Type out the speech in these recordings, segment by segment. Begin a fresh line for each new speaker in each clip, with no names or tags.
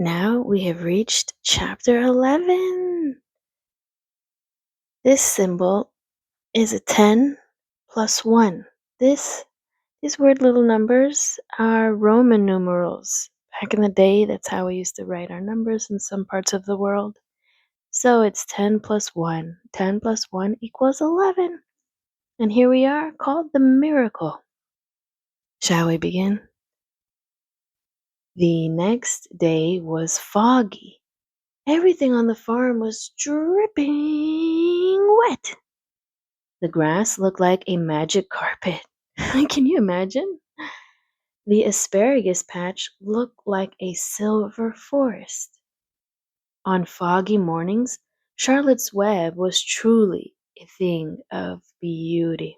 Now we have reached chapter 11. This symbol is a 10 plus 1. These weird little numbers are Roman numerals. Back in the day, that's how we used to write our numbers in some parts of the world. So it's 10 plus 1. 10 plus 1 equals 11. And here we are, called the miracle. Shall we begin? The next day was foggy. Everything on the farm was dripping wet. The grass looked like a magic carpet. Can you imagine? The asparagus patch looked like a silver forest. On foggy mornings, Charlotte's Web was truly a thing of beauty.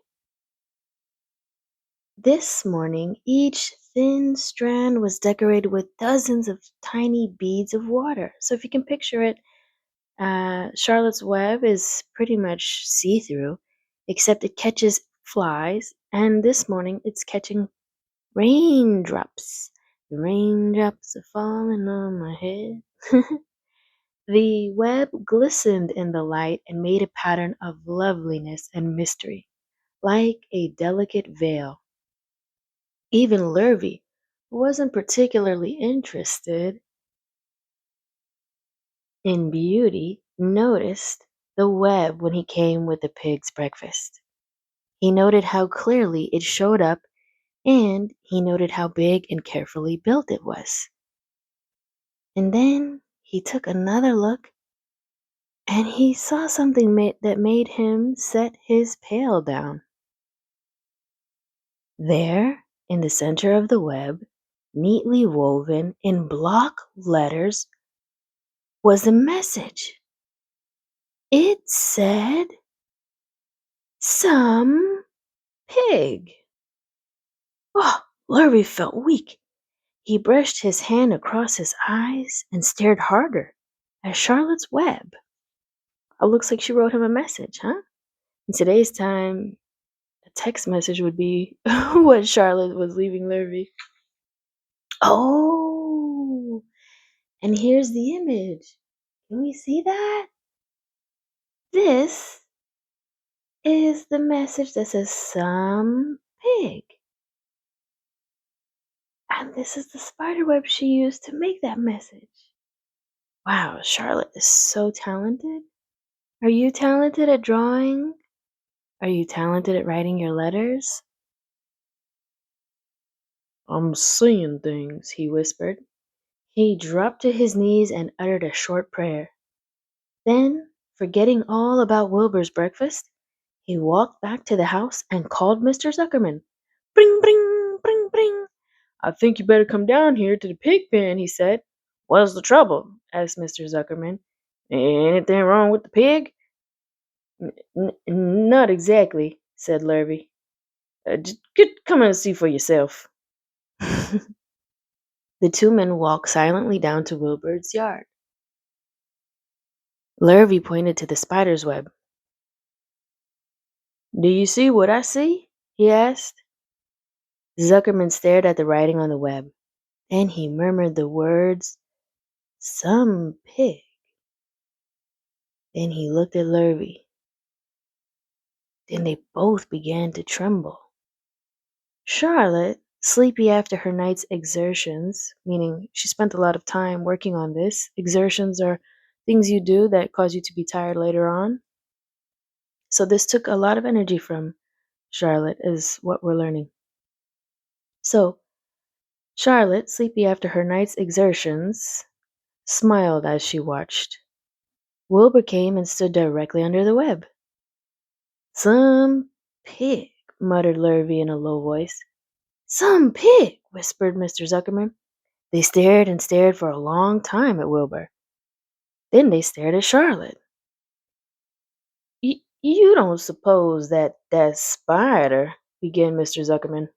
This morning, each thin strand was decorated with dozens of tiny beads of water. So if you can picture it, Charlotte's Web is pretty much see-through, except it catches flies, and this morning it's catching raindrops. The raindrops are falling on my head. The web glistened in the light and made a pattern of loveliness and mystery, like a delicate veil. Even Lurvy, who wasn't particularly interested in beauty, noticed the web when he came with the pig's breakfast. He noted how clearly it showed up, and he noted how big and carefully built it was. And then he took another look, and he saw something that made him set his pail down. There, in the center of the web, neatly woven in block letters, was a message. It said, "Some pig." Oh, Lurvy felt weak. He brushed his hand across his eyes and stared harder at Charlotte's Web. It looks like she wrote him a message, huh? In today's time, a text message would be what Charlotte was leaving Lurvy. Oh, and here's the image. Can we see that? This is the message that says "some pig." And this is the spider web she used to make that message. Wow, Charlotte is so talented. Are you talented at drawing? Are you talented at writing your letters? "I'm seeing things," he whispered. He dropped to his knees and uttered a short prayer. Then, forgetting all about Wilbur's breakfast, he walked back to the house and called Mr. Zuckerman. "Bring, bring, bring, bring." "I think you better come down here to the pig pen," he said. "What's the trouble?" asked Mr. Zuckerman. "Anything wrong with the pig?" Not exactly," said Lurvy. Come and see for yourself." The two men walked silently down to Wilbur's yard. Lurvy pointed to the spider's web. "Do you see what I see?" he asked. Zuckerman stared at the writing on the web. Then he murmured the words, "Some pig." Then he looked at Lurvy. Then they both began to tremble. Charlotte, sleepy after her night's exertions, meaning she spent a lot of time working on this. Exertions are things you do that cause you to be tired later on. So this took a lot of energy from Charlotte, is what we're learning. So Charlotte, sleepy after her night's exertions, smiled as she watched. Wilbur came and stood directly under the web. "Some pig," muttered Lurvy in a low voice. "Some pig," whispered Mr. Zuckerman. They stared and stared for a long time at Wilbur. Then they stared at Charlotte. You don't suppose that spider," began Mr. Zuckerman.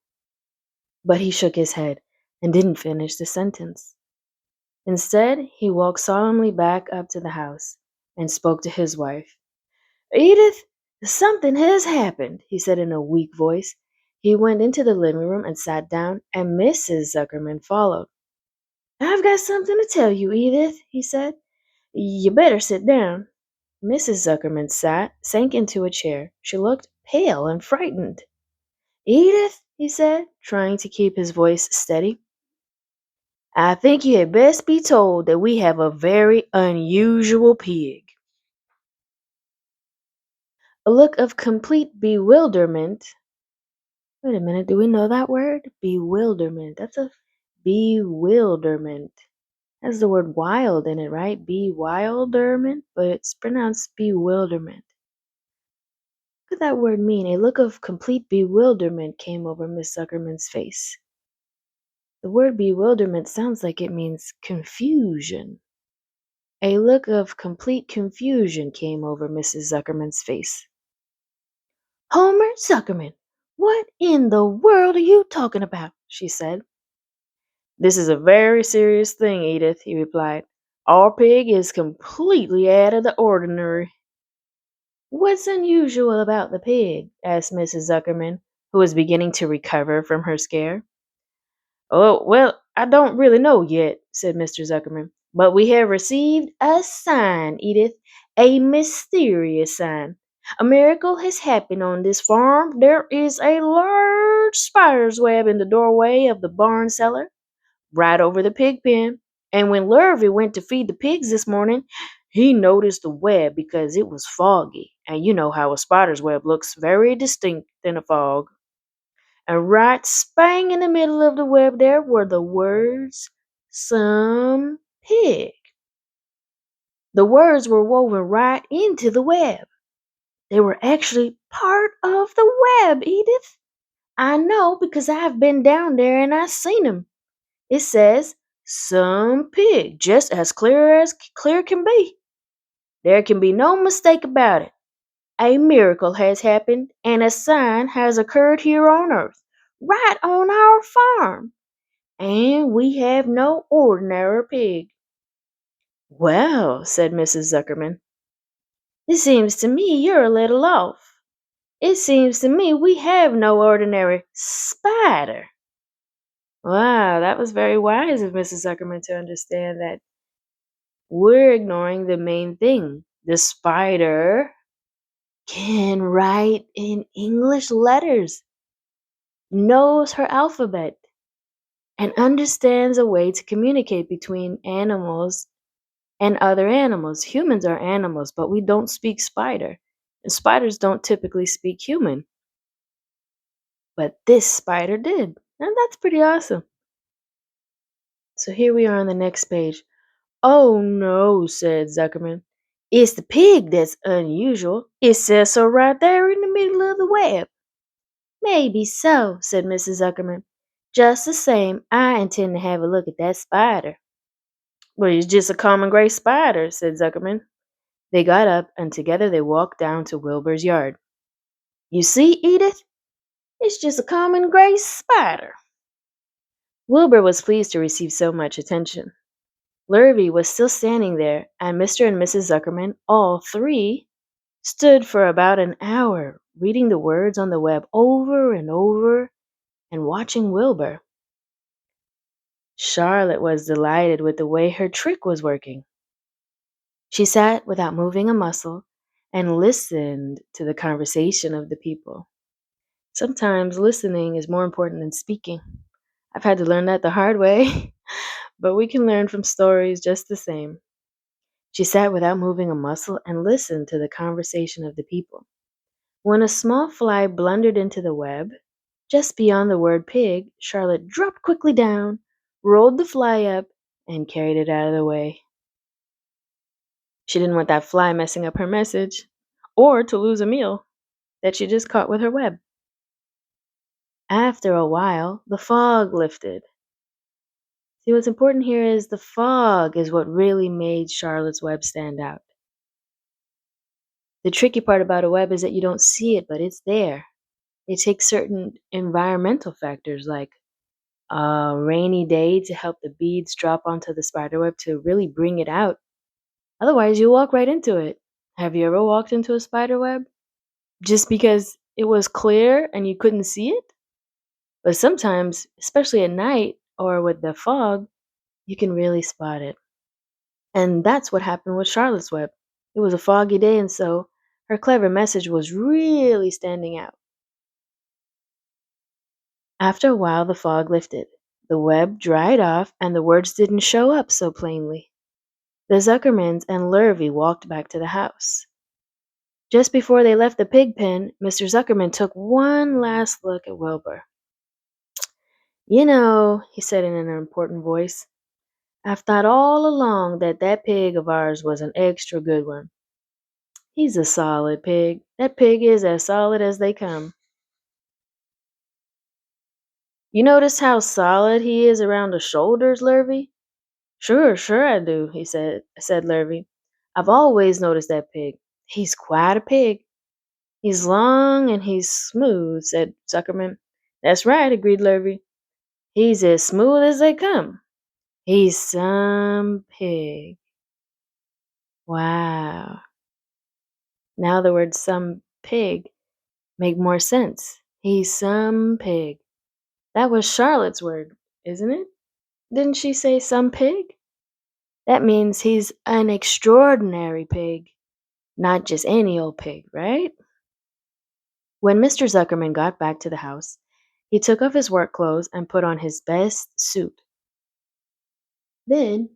But he shook his head and didn't finish the sentence. Instead, he walked solemnly back up to the house and spoke to his wife. "Edith, something has happened," he said in a weak voice. He went into the living room and sat down, and Mrs. Zuckerman followed. I've got something to tell you, Edith, he said. You better sit down. Mrs. Zuckerman sank into a chair. She looked pale and frightened. Edith, he said, trying to keep his voice steady, I think you had best be told that we have a very unusual pig. A look of complete bewilderment. Wait a minute, do we know that word? Bewilderment. That's a bewilderment. Has the word wild in it, right? Bewilderment, but it's pronounced bewilderment. What could that word mean? A look of complete bewilderment came over Miss Zuckerman's face. The word bewilderment sounds like it means confusion. A look of complete confusion came over Mrs. Zuckerman's face. Homer Zuckerman, what in the world are you talking about? She said. This is a very serious thing, Edith, he replied. Our pig is completely out of the ordinary. What's unusual about the pig? Asked Mrs. Zuckerman, who was beginning to recover from her scare. Oh, well, I don't really know yet, said Mr. Zuckerman. But we have received a sign, Edith, a mysterious sign. A miracle has happened on this farm. There is a large spider's web in the doorway of the barn cellar, right over the pig pen. And when Lurvy went to feed the pigs this morning, he noticed the web because it was foggy. And you know how a spider's web looks very distinct in a fog. And right spang in the middle of the web there were the words, some pig. The words were woven right into the web. They were actually part of the web, Edith. I know because I've been down there and I've seen them. It says, some pig, just as clear can be. There can be no mistake about it. A miracle has happened and a sign has occurred here on earth, right on our farm. And we have no ordinary pig. Well, said Mrs. Zuckerman, it seems to me you're a little off. It seems to me we have no ordinary spider. Wow, that was very wise of Mrs. Zuckerman to understand that we're ignoring the main thing. The spider can write in English letters, knows her alphabet, and understands a way to communicate between animals and other animals. Humans are animals, but we don't speak spider. And spiders don't typically speak human. But this spider did. And that's pretty awesome. So here we are on the next page. Oh no, said Zuckerman. It's the pig that's unusual. It says so right there in the middle of the web. Maybe so, said Mrs. Zuckerman. Just the same, I intend to have a look at that spider. Well, it's just a common gray spider, said Zuckerman. They got up, and together they walked down to Wilbur's yard. You see, Edith? It's just a common gray spider. Wilbur was pleased to receive so much attention. Lurvy was still standing there, and Mr. and Mrs. Zuckerman, all three, stood for about an hour, reading the words on the web over and over and watching Wilbur. Charlotte was delighted with the way her trick was working. She sat without moving a muscle and listened to the conversation of the people. Sometimes listening is more important than speaking. I've had to learn that the hard way, but we can learn from stories just the same. She sat without moving a muscle and listened to the conversation of the people. When a small fly blundered into the web, just beyond the word pig, Charlotte dropped quickly down, rolled the fly up, and carried it out of the way. She didn't want that fly messing up her message, or to lose a meal that she just caught with her web. After a while, the fog lifted. See, what's important here is the fog is what really made Charlotte's web stand out. The tricky part about a web is that you don't see it, but it's there. It takes certain environmental factors like a rainy day to help the beads drop onto the spider web to really bring it out. Otherwise, you walk right into it. Have you ever walked into a spider web just because it was clear and you couldn't see it? But sometimes, especially at night or with the fog, You can really spot it. And that's what happened with Charlotte's Web. It was a foggy day, and so her clever message was really standing out. After a while, the fog lifted. The web dried off, and the words didn't show up so plainly. The Zuckermans and Lurvy walked back to the house. Just before they left the pig pen, Mr. Zuckerman took one last look at Wilbur. You know, he said in an important voice, I've thought all along that that pig of ours was an extra good one. He's a solid pig. That pig is as solid as they come. You notice how solid he is around the shoulders, Lurvy? Sure I do, said Lurvy. I've always noticed that pig. He's quite a pig. He's long and he's smooth, said Zuckerman. That's right, agreed Lurvy. He's as smooth as they come. He's some pig. Wow. Now the words some pig make more sense. He's some pig. That was Charlotte's word, isn't it? Didn't she say some pig? That means he's an extraordinary pig, not just any old pig, right? When Mr. Zuckerman got back to the house, he took off his work clothes and put on his best suit. Then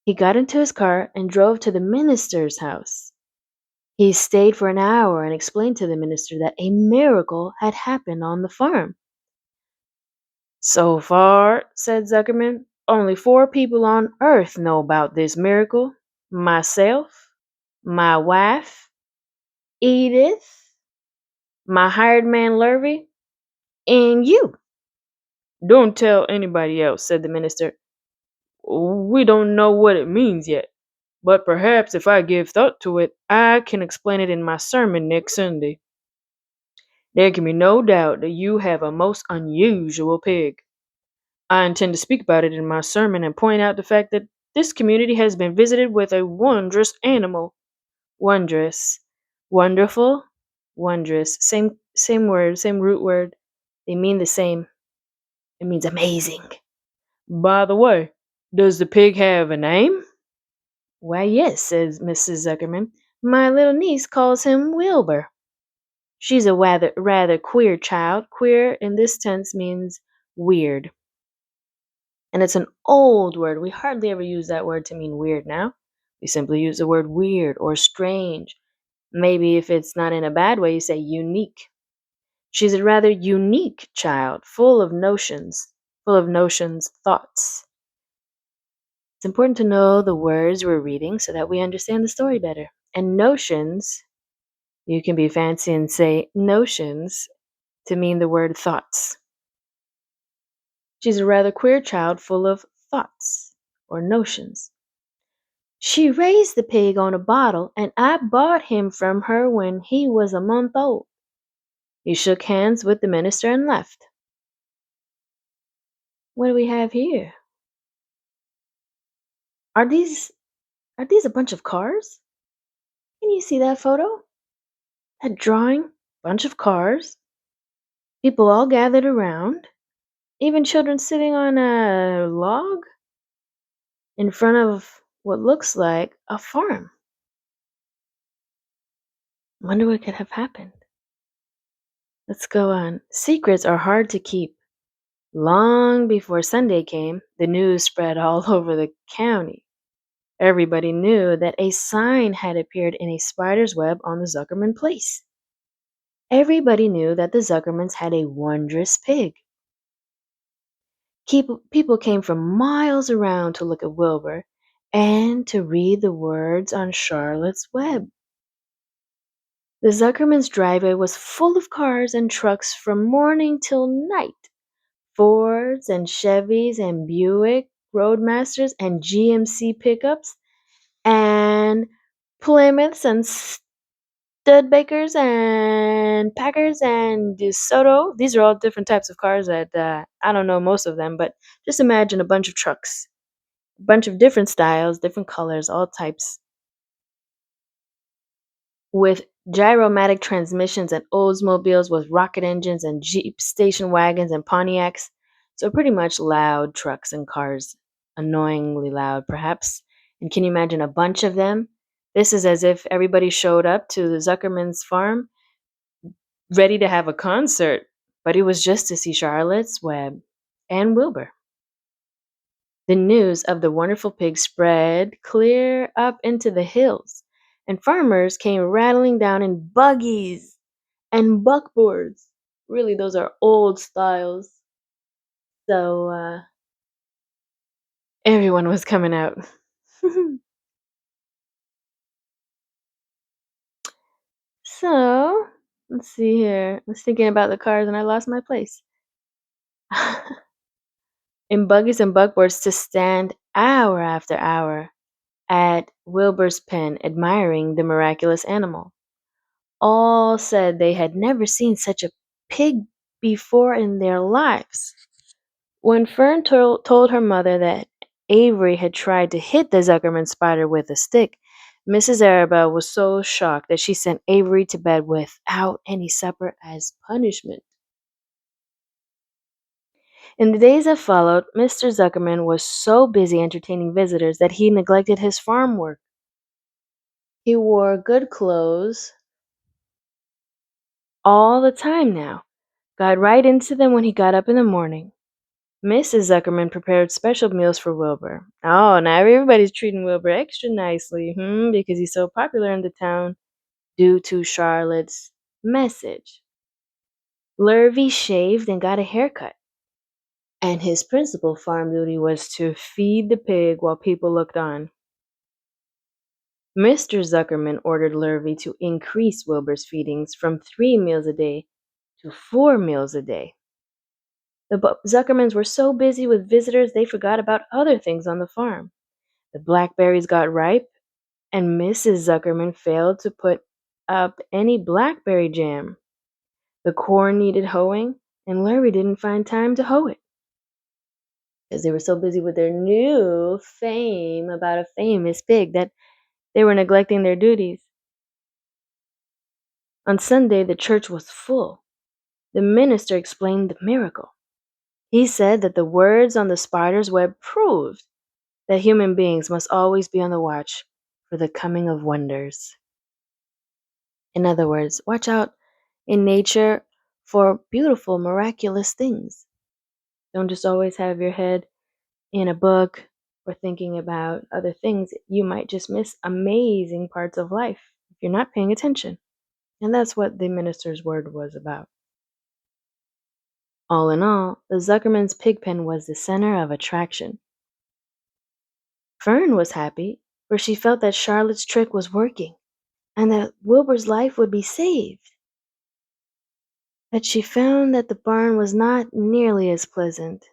he got into his car and drove to the minister's house. He stayed for an hour and explained to the minister that a miracle had happened on the farm. So far, said Zuckerman, only 4 people on earth know about this miracle. Myself, my wife, Edith, my hired man Lurvy, and you. Don't tell anybody else, said the minister. We don't know what it means yet, but perhaps if I give thought to it, I can explain it in my sermon next Sunday. There can be no doubt that you have a most unusual pig. I intend to speak about it in my sermon and point out the fact that this community has been visited with a wondrous animal. Wondrous. Wonderful. Wondrous. Same word, same root word. They mean the same. It means amazing. By the way, does the pig have a name? Why, yes, says Mrs. Zuckerman. My little niece calls him Wilbur. She's a rather queer child. Queer in this tense means weird. And it's an old word. We hardly ever use that word to mean weird now. We simply use the word weird or strange. Maybe if it's not in a bad way, you say unique. She's a rather unique child, full of notions, thoughts. It's important to know the words we're reading so that we understand the story better. And notions, you can be fancy and say notions to mean the word thoughts. She's a rather queer child full of thoughts or notions. She raised the pig on a bottle, and I bought him from her when he was a month old. He shook hands with the minister and left. What do we have here? Are these a bunch of cars? Can you see that photo? That drawing? Bunch of cars. People all gathered around. Even children sitting on a log in front of what looks like a farm. Wonder what could have happened. Let's go on. Secrets are hard to keep. Long before Sunday came, the news spread all over the county. Everybody knew that a sign had appeared in a spider's web on the Zuckerman place. Everybody knew that the Zuckermans had a wondrous pig. People came from miles around to look at Wilbur and to read the words on Charlotte's web. The Zuckerman's driveway was full of cars and trucks from morning till night. Fords and Chevys and Buick Roadmasters and GMC pickups and Plymouths and Studebakers and Packers and DeSoto. These are all different types of cars that I don't know most of them, but just imagine a bunch of trucks, a bunch of different styles, different colors, all types, with gyromatic transmissions and Oldsmobiles with rocket engines and Jeep station wagons and Pontiacs. So, pretty much loud trucks and cars, annoyingly loud, perhaps. And can you imagine a bunch of them? This is as if everybody showed up to the Zuckerman's farm ready to have a concert, but it was just to see Charlotte's Web and Wilbur. The news of the wonderful pig spread clear up into the hills, and farmers came rattling down in buggies and buckboards. Really, those are old styles. So, everyone was coming out. So, let's see here. I was thinking about the cars and I lost my place. In buggies and buckboards to stand hour after hour at Wilbur's pen admiring the miraculous animal. All said they had never seen such a pig before in their lives. When Fern told her mother that Avery had tried to hit the Zuckerman spider with a stick, Mrs. Arabelle was so shocked that she sent Avery to bed without any supper as punishment. In the days that followed, Mr. Zuckerman was so busy entertaining visitors that he neglected his farm work. He wore good clothes all the time now, got right into them when he got up in the morning. Mrs. Zuckerman prepared special meals for Wilbur. Oh, now everybody's treating Wilbur extra nicely, because he's so popular in the town due to Charlotte's message. Lurvy shaved and got a haircut, and his principal farm duty was to feed the pig while people looked on. Mr. Zuckerman ordered Lurvy to increase Wilbur's feedings from 3 meals a day to 4 meals a day. The Zuckermans were so busy with visitors they forgot about other things on the farm. The blackberries got ripe, and Mrs. Zuckerman failed to put up any blackberry jam. The corn needed hoeing, and Larry didn't find time to hoe it because they were so busy with their new fame about a famous pig that they were neglecting their duties. On Sunday, the church was full. The minister explained the miracle. He said that the words on the spider's web proved that human beings must always be on the watch for the coming of wonders. In other words, watch out in nature for beautiful, miraculous things. Don't just always have your head in a book or thinking about other things. You might just miss amazing parts of life if you're not paying attention. And that's what the minister's word was about. All in all, the Zuckerman's pig pen was the center of attraction. Fern was happy, for she felt that Charlotte's trick was working and that Wilbur's life would be saved. But she found that the barn was not nearly as pleasant.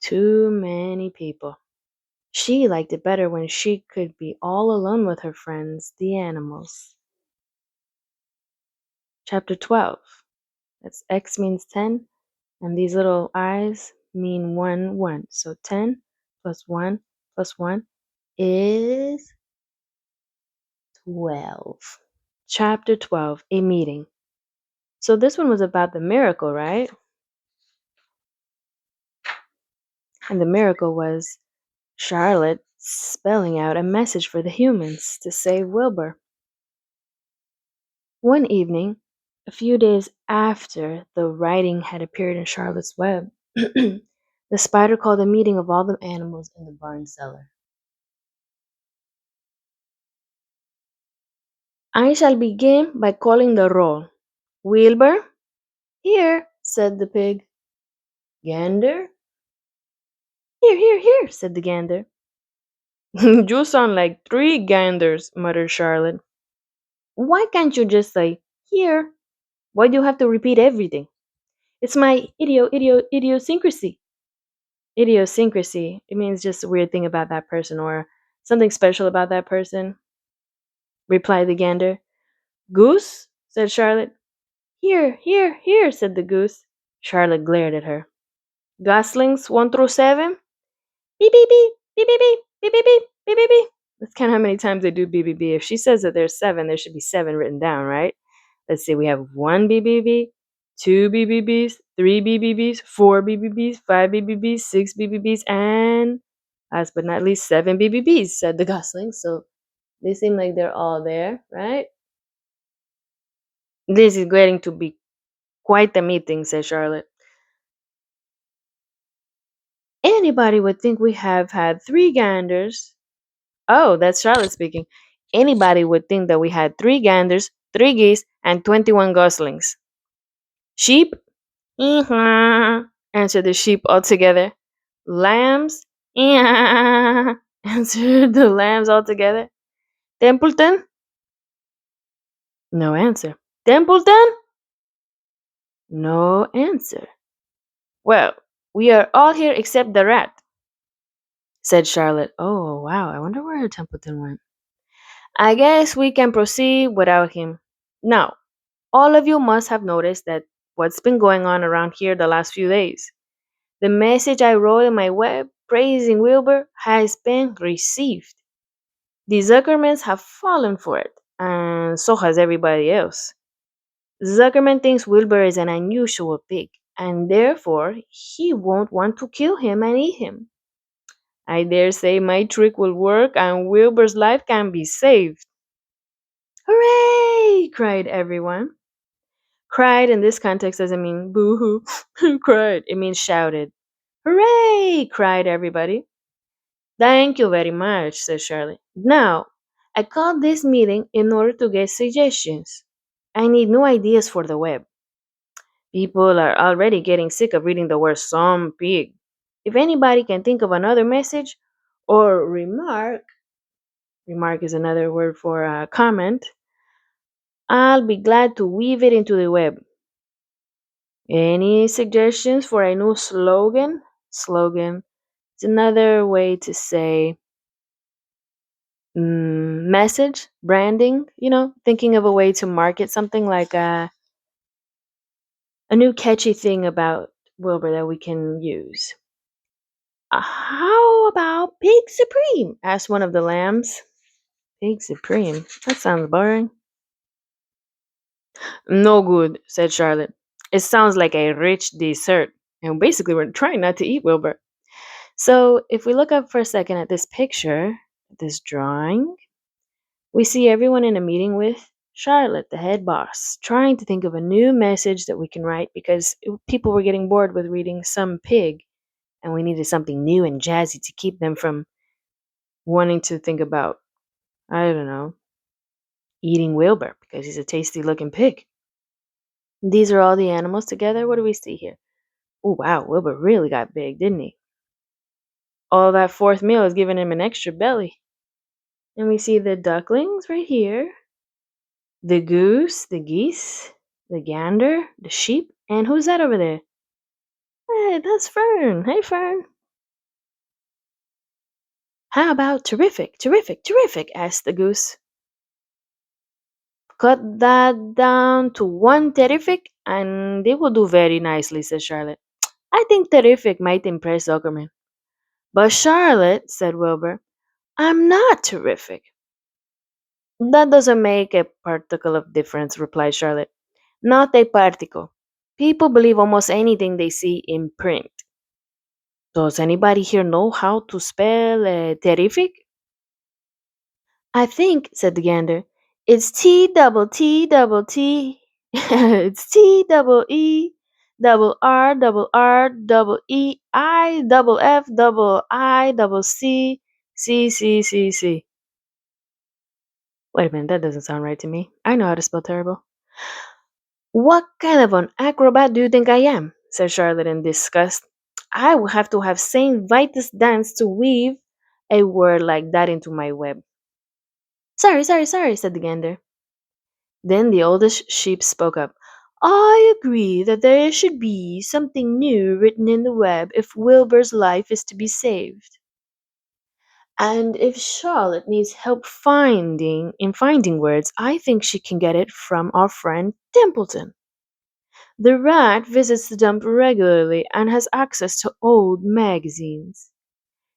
Too many people. She liked it better when she could be all alone with her friends, the animals. Chapter 12. That's X means 10, and these little I's mean 1, 1. So 10 plus 1 plus 1 is 12. Chapter 12. A meeting. So this one was about the miracle, right? And the miracle was Charlotte spelling out a message for the humans to save Wilbur. One evening, a few days after the writing had appeared in Charlotte's Web, the spider called a meeting of all the animals in the barn cellar. I shall begin by calling the roll. Wilbur? Here, said the pig. Gander? Here, here, here, said the gander. You sound like 3 ganders, muttered Charlotte. Why can't you just say, here? Why do you have to repeat everything? It's my idiosyncrasy. Idiosyncrasy, it means just a weird thing about that person or something special about that person, replied the gander. Goose? Said Charlotte. Here, here, here, said the goose. Charlotte glared at her. Goslings 1 through 7? Beep, beep, beep, beep, beep, beep, beep, beep, beep, beep, beep, beep. Let's count how many times they do beep, beep, beep. If she says that there's 7, there should be 7 written down, right? Let's see, we have 1 beep, beep, beep, two BBBs, three BBBs, four BBBs, five BBBs, six BBBs, and last but not least, seven BBBs, said the goslings. So they seem like they're all there, right? This is getting to be quite the meeting, said Charlotte. Anybody would think we have had three ganders. Oh, that's Charlotte speaking. Anybody would think that we had three ganders, three geese, and 21 goslings. Sheep? Answered the sheep all together. Lambs? Answered the lambs all together. Templeton? No answer. Templeton? No answer. Well, we are all here except the rat, said Charlotte. Oh, wow, I wonder where Templeton went. I guess we can proceed without him. Now, all of you must have noticed that what's been going on around here the last few days. The message I wrote in my web praising Wilbur has been received. The Zuckermans have fallen for it, and so has everybody else. Zuckerman thinks Wilbur is an unusual pig, and therefore he won't want to kill him and eat him. I dare say my trick will work and Wilbur's life can be saved. Hooray! Cried everyone. Cried in this context doesn't mean boo hoo, cried. It means shouted. Hooray! Cried everybody. Thank you very much, said Charlie. Now, I called this meeting in order to get suggestions. I need new ideas for the web. People are already getting sick of reading the word some pig. If anybody can think of another message or remark is another word for comment, I'll be glad to weave it into the web. Any suggestions for a new slogan? Slogan is another way to say message, branding, thinking of a way to market something like a new catchy thing about Wilbur that we can use. How about Pig Supreme? Asked one of the lambs. Pig Supreme? That sounds boring. No good, said Charlotte. It sounds like a rich dessert. And basically, we're trying not to eat Wilbur. So, if we look up for a second at this picture, this drawing, we see everyone in a meeting with Charlotte, the head boss, trying to think of a new message that we can write because people were getting bored with reading Some Pig, and we needed something new and jazzy to keep them from wanting to think about, I don't know, eating Wilbur because he's a tasty looking pig. These are all the animals together. What do we see here? Oh, wow, Wilbur really got big, didn't he? All that fourth meal is giving him an extra belly. And we see the ducklings right here, the goose, the geese, the gander, the sheep, and who's that over there? Hey, that's Fern. Hey, Fern. How about terrific, terrific, terrific? Asked the goose. Cut that down to one terrific, and they will do very nicely, said Charlotte. I think terrific might impress Zuckerman. But Charlotte, said Wilbur, I'm not terrific. That doesn't make a particle of difference, replied Charlotte. Not a particle. People believe almost anything they see in print. Does anybody here know how to spell terrific? I think, said the gander, it's T double T double T. It's T double E double R double E I double F double I double C C C C C. Wait a minute, that doesn't sound right to me. I know how to spell terrible. What kind of an acrobat do you think I am? Said Charlotte in disgust. I will have to have Saint Vitus dance to weave a word like that into my web. Sorry, said the gander. Then the oldest sheep spoke up. I agree that there should be something new written in the web if Wilbur's life is to be saved. And if Charlotte needs help finding words, I think she can get it from our friend Templeton. The rat visits the dump regularly and has access to old magazines.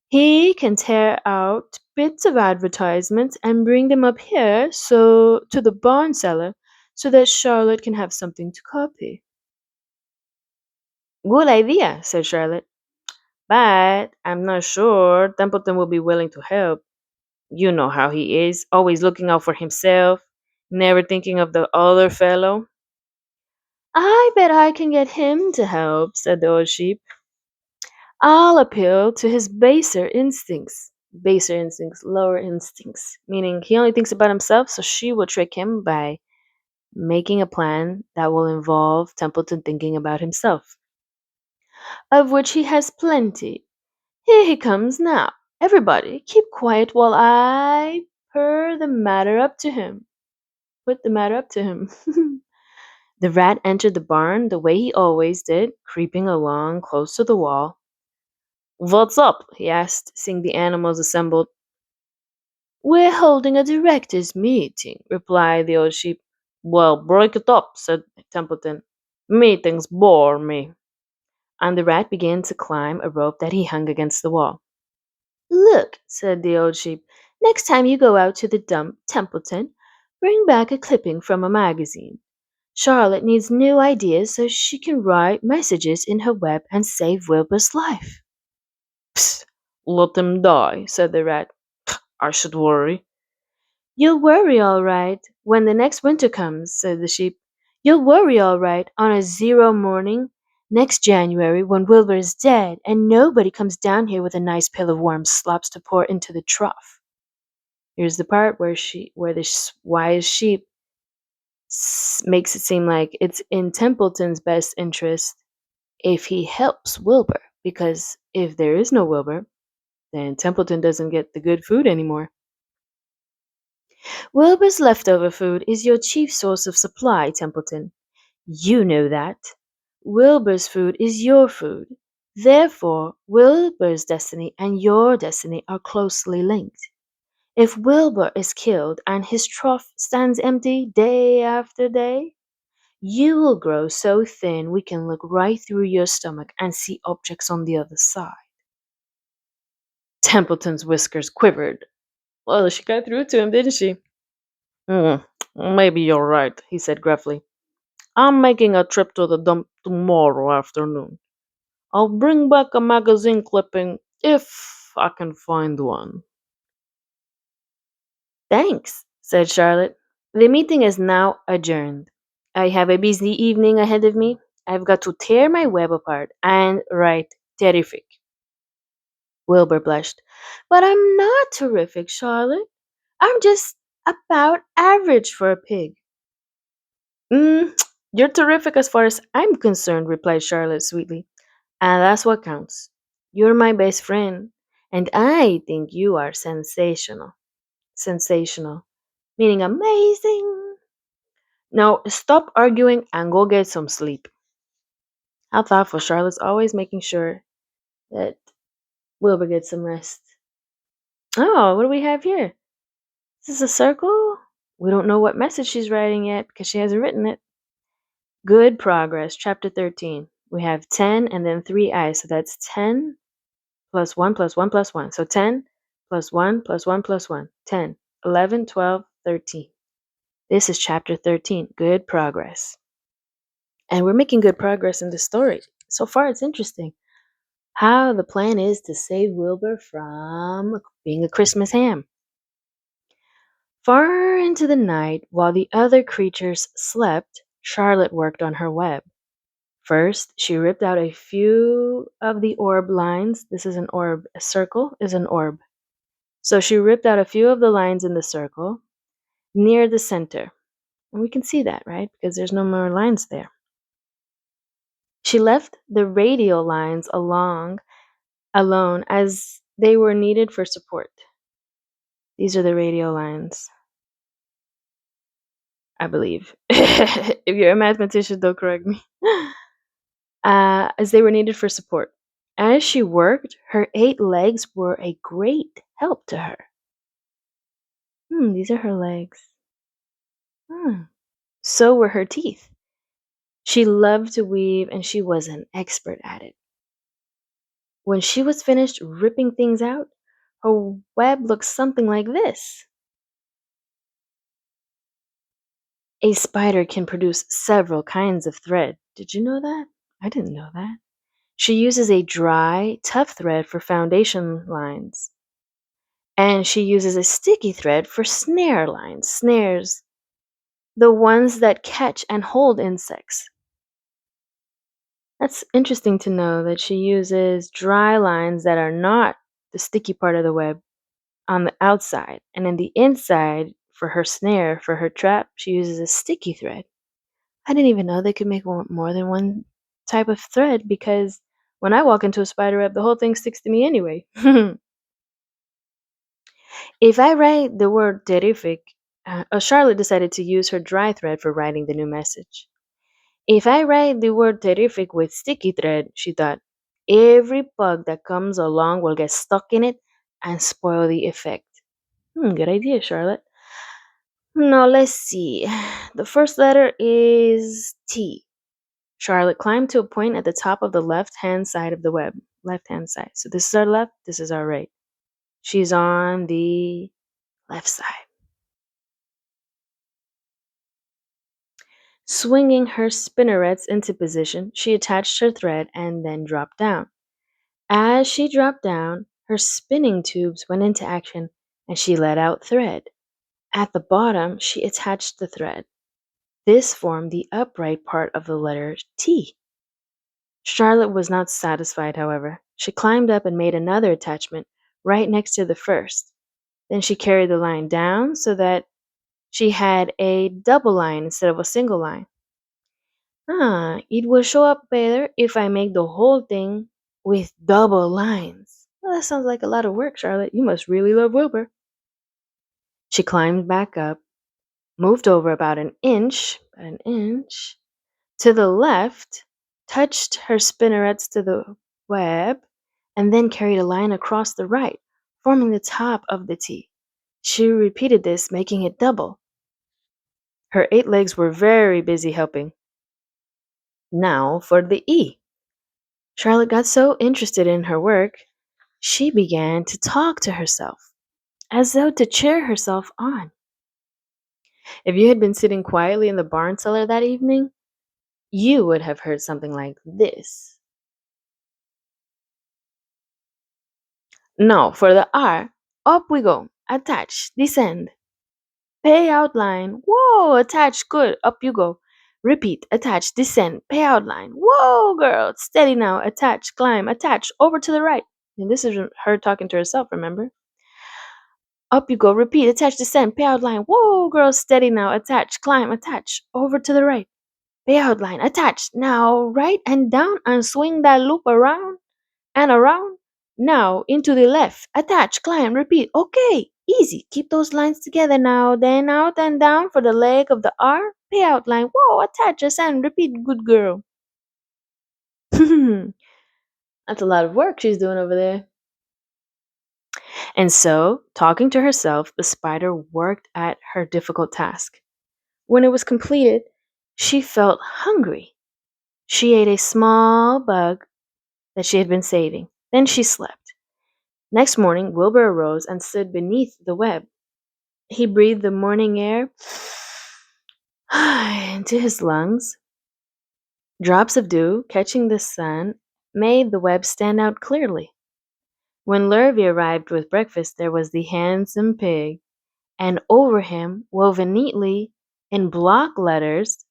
He can tear out bits of advertisements and bring them up here to the barn cellar so that Charlotte can have something to copy. Good idea, said Charlotte. But I'm not sure Templeton will be willing to help. You know how he is, always looking out for himself, never thinking of the other fellow. I bet I can get him to help, said the old sheep. I'll appeal to his baser instincts. Baser instincts, lower instincts, meaning he only thinks about himself, so she will trick him by making a plan that will involve Templeton thinking about himself, of which he has plenty. Here he comes now. Everybody, keep quiet while I pur the matter up to him. Put the matter up to him. The rat entered the barn the way he always did, creeping along close to the wall. What's up? He asked, seeing the animals assembled. We're holding a directors' meeting, replied the old sheep. Well, break it up, said Templeton. Meetings bore me. And the rat began to climb a rope that he hung against the wall. Look, said the old sheep, next time you go out to the dump, Templeton, bring back a clipping from a magazine. Charlotte needs new ideas so she can write messages in her web and save Wilbur's life. Psst, let him die, said the rat. I should worry. You'll worry all right when the next winter comes, said the sheep. You'll worry all right on a zero morning next January when Wilbur is dead and nobody comes down here with a nice pail of warm slops to pour into the trough. Here's the part where the wise sheep makes it seem like it's in Templeton's best interest if he helps Wilbur, because if there is no Wilbur, then Templeton doesn't get the good food anymore. Wilbur's leftover food is your chief source of supply, Templeton. You know that. Wilbur's food is your food. Therefore, Wilbur's destiny and your destiny are closely linked. If Wilbur is killed and his trough stands empty day after day, you will grow so thin we can look right through your stomach and see objects on the other side. Templeton's whiskers quivered. Well, she got through to him, didn't she? "Hmm, maybe you're right," he said gruffly. "I'm making a trip to the dump tomorrow afternoon. I'll bring back a magazine clipping if I can find one." Thanks, said Charlotte. The meeting is now adjourned. I have a busy evening ahead of me. I've got to tear my web apart and write terrific. Wilbur blushed. But I'm not terrific, Charlotte. I'm just about average for a pig. Mm, you're terrific as far as I'm concerned, replied Charlotte sweetly. And that's what counts. You're my best friend, and I think you are sensational. Sensational, meaning amazing. Now stop arguing and go get some sleep. How thoughtful. Charlotte's always making sure that Wilbur gets some rest. Oh, what do we have here? Is this a circle? We don't know what message she's writing yet because she hasn't written it. Good progress, chapter 13. We have 10 and then 3 i's, so that's 10 plus 1 plus 1 plus 1. So 10 plus 1 plus 1 plus 1. 10, 11, 12, 13. This is chapter 13. Good progress. And we're making good progress in the story. So far, it's interesting how the plan is to save Wilbur from being a Christmas ham. Far into the night, while the other creatures slept, Charlotte worked on her web. First, she ripped out a few of the orb lines. This is an orb. A circle is an orb. So she ripped out a few of the lines in the circle near the center. And we can see that, right? Because there's no more lines there. She left the radial lines alone as they were needed for support. These are the radial lines, I believe. If you're a mathematician, don't correct me. As they were needed for support. As she worked, her 8 legs were a great help to her. These are her legs. So were her teeth. She loved to weave and she was an expert at it. When she was finished ripping things out, her web looked something like this. A spider can produce several kinds of thread. Did you know that? I didn't know that. She uses a dry, tough thread for foundation lines, and she uses a sticky thread for snare lines. Snares, the ones that catch and hold insects. That's interesting to know that she uses dry lines that are not the sticky part of the web on the outside, and in the inside, for her snare, for her trap, she uses a sticky thread. I didn't even know they could make more than one type of thread because when I walk into a spider web, the whole thing sticks to me anyway. If I write the word terrific, Charlotte decided to use her dry thread for writing the new message. If I write the word terrific with sticky thread, she thought, every bug that comes along will get stuck in it and spoil the effect. Good idea, Charlotte. Now let's see. The first letter is T. Charlotte climbed to a point at the top of the left hand side of the web. Left hand side. So this is our left, this is our right. She's on the left side. Swinging her spinnerets into position, she attached her thread and then dropped down. As she dropped down, her spinning tubes went into action and she let out thread. At the bottom, she attached the thread. This formed the upright part of the letter T. Charlotte was not satisfied, however. She climbed up and made another attachment right next to the first. Then she carried the line down so that she had a double line instead of a single line. It will show up better if I make the whole thing with double lines. Well, that sounds like a lot of work, Charlotte. You must really love Wilbur. She climbed back up, moved over about an inch, to the left, touched her spinnerets to the web, and then carried a line across the right, forming the top of the T. She repeated this, making it double. Her 8 legs were very busy helping. Now for the E. Charlotte got so interested in her work, she began to talk to herself, as though to cheer herself on. If you had been sitting quietly in the barn cellar that evening, you would have heard something like this. Now, for the R, up we go. Attach, descend. Pay outline. Whoa, attach, good. Up you go. Repeat, attach, descend, pay outline. Whoa, girl, steady now. Attach, climb, attach, over to the right. And this is her talking to herself, remember? Up you go, repeat, attach, descend, pay outline. Whoa, girl, steady now. Attach, climb, attach, over to the right. Pay outline, attach. Now, right and down and swing that loop around and around. Now into the left. Attach, climb, repeat. Okay, easy. Keep those lines together now. Then out and down for the leg of the R. Pay outline. Whoa, attach, ascend, repeat. Good girl. That's a lot of work she's doing over there. And so, talking to herself, the spider worked at her difficult task. When it was completed, she felt hungry. She ate a small bug that she had been saving. Then she slept. Next morning, Wilbur arose and stood beneath the web. He breathed the morning air into his lungs. Drops of dew, catching the sun, made the web stand out clearly. When Lurvy arrived with breakfast, there was the handsome pig, and over him, woven neatly in block letters,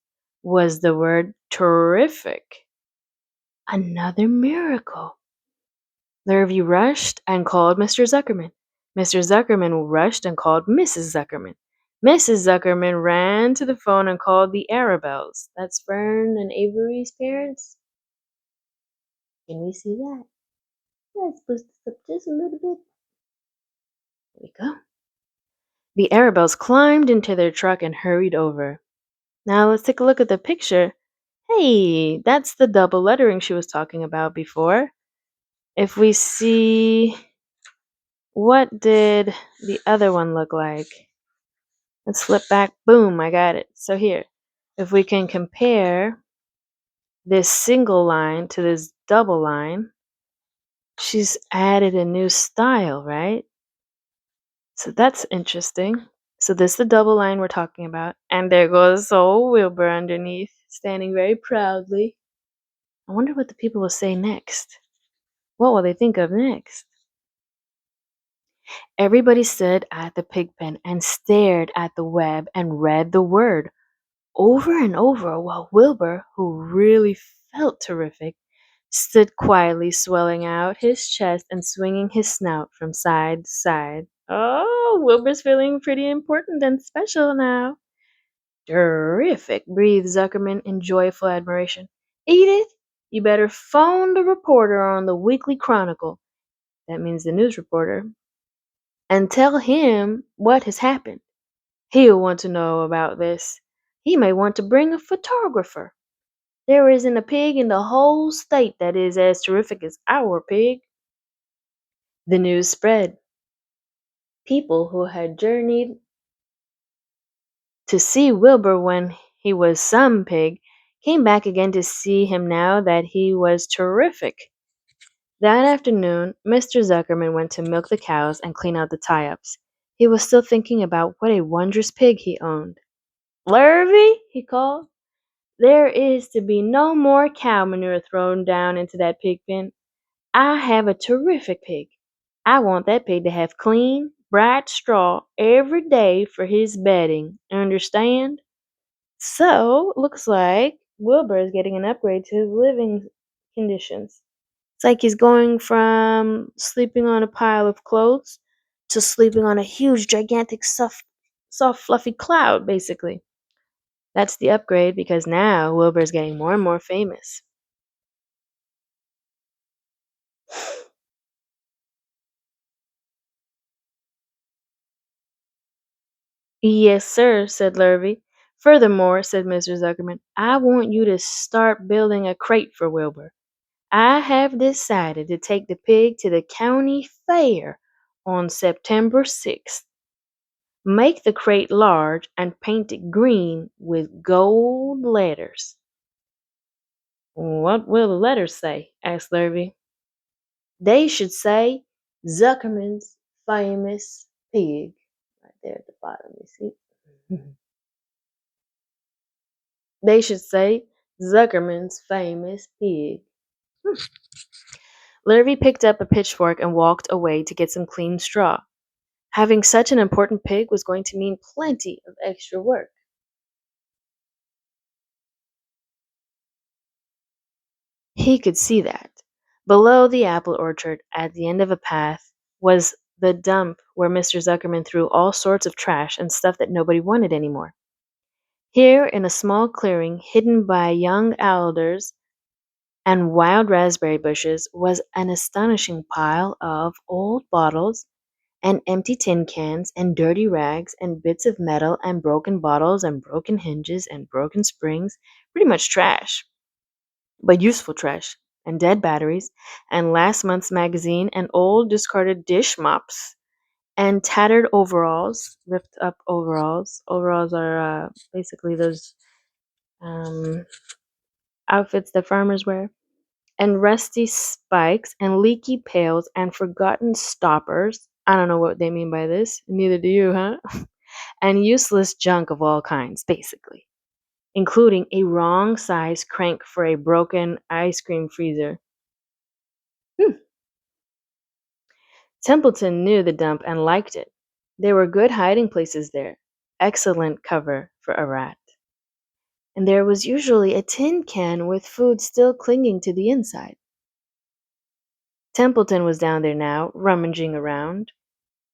was the word terrific. Another miracle. Lurvy rushed and called Mr. Zuckerman. Mr. Zuckerman rushed and called Mrs. Zuckerman. Mrs. Zuckerman ran to the phone and called the Arabelles. That's Fern and Avery's parents. Can we see that? Let's boost this up just a little bit. There we go. The Arabelles climbed into their truck and hurried over. Now let's take a look at the picture. Hey, that's the double lettering she was talking about before. If we see, what did the other one look like? Let's flip back. Boom, I got it. So here, if we can compare this single line to this double line, she's added a new style, right? So that's interesting. So this is the double line we're talking about. And there goes old Wilbur underneath, standing very proudly. I wonder what the people will say next. What will they think of next? Everybody stood at the pig pen and stared at the web and read the word over and over while Wilbur, who really felt terrific, stood quietly swelling out his chest and swinging his snout from side to side. Oh, Wilbur's feeling pretty important and special now. Terrific, breathed Zuckerman in joyful admiration. Edith, you better phone the reporter on the Weekly Chronicle, that means the news reporter, and tell him what has happened. He'll want to know about this. He may want to bring a photographer. There isn't a pig in the whole state that is as terrific as our pig. The news spread. People who had journeyed to see Wilbur when he was some pig came back again to see him now that he was terrific. That afternoon, Mr. Zuckerman went to milk the cows and clean out the tie-ups. He was still thinking about what a wondrous pig he owned. Lurvy, he called, there is to be no more cow manure thrown down into that pig pen. I have a terrific pig. I want that pig to have clean, bright straw every day for his bedding. Understand? So, looks like Wilbur is getting an upgrade to his living conditions. It's like he's going from sleeping on a pile of clothes to sleeping on a huge, gigantic, soft fluffy cloud, basically. That's the upgrade because now Wilbur is getting more and more famous. Yes, sir, said Lurvy. Furthermore, said Mr. Zuckerman, I want you to start building a crate for Wilbur. I have decided to take the pig to the county fair on September 6th. Make the crate large and paint it green with gold letters. What will the letters say? Asked Lurvy. They should say Zuckerman's famous pig. Right there at the bottom, you see? They should say Zuckerman's famous pig. Lurvy picked up a pitchfork and walked away to get some clean straw. Having such an important pig was going to mean plenty of extra work. He could see that. Below the apple orchard, at the end of a path, was the dump where Mr. Zuckerman threw all sorts of trash and stuff that nobody wanted anymore. Here, in a small clearing hidden by young alders and wild raspberry bushes, was an astonishing pile of old bottles and empty tin cans and dirty rags and bits of metal and broken bottles and broken hinges and broken springs, pretty much trash, but useful trash, and dead batteries, and last month's magazine, and old discarded dish mops, and tattered overalls, ripped up overalls. Overalls are basically those um, outfits that farmers wear, and rusty spikes, and leaky pails, and forgotten stoppers. I don't know what they mean by this. Neither do you, huh? And useless junk of all kinds, basically, including a wrong size crank for a broken ice cream freezer. Hmm. Templeton knew the dump and liked it. There were good hiding places there, excellent cover for a rat. And there was usually a tin can with food still clinging to the inside. Templeton was down there now, rummaging around.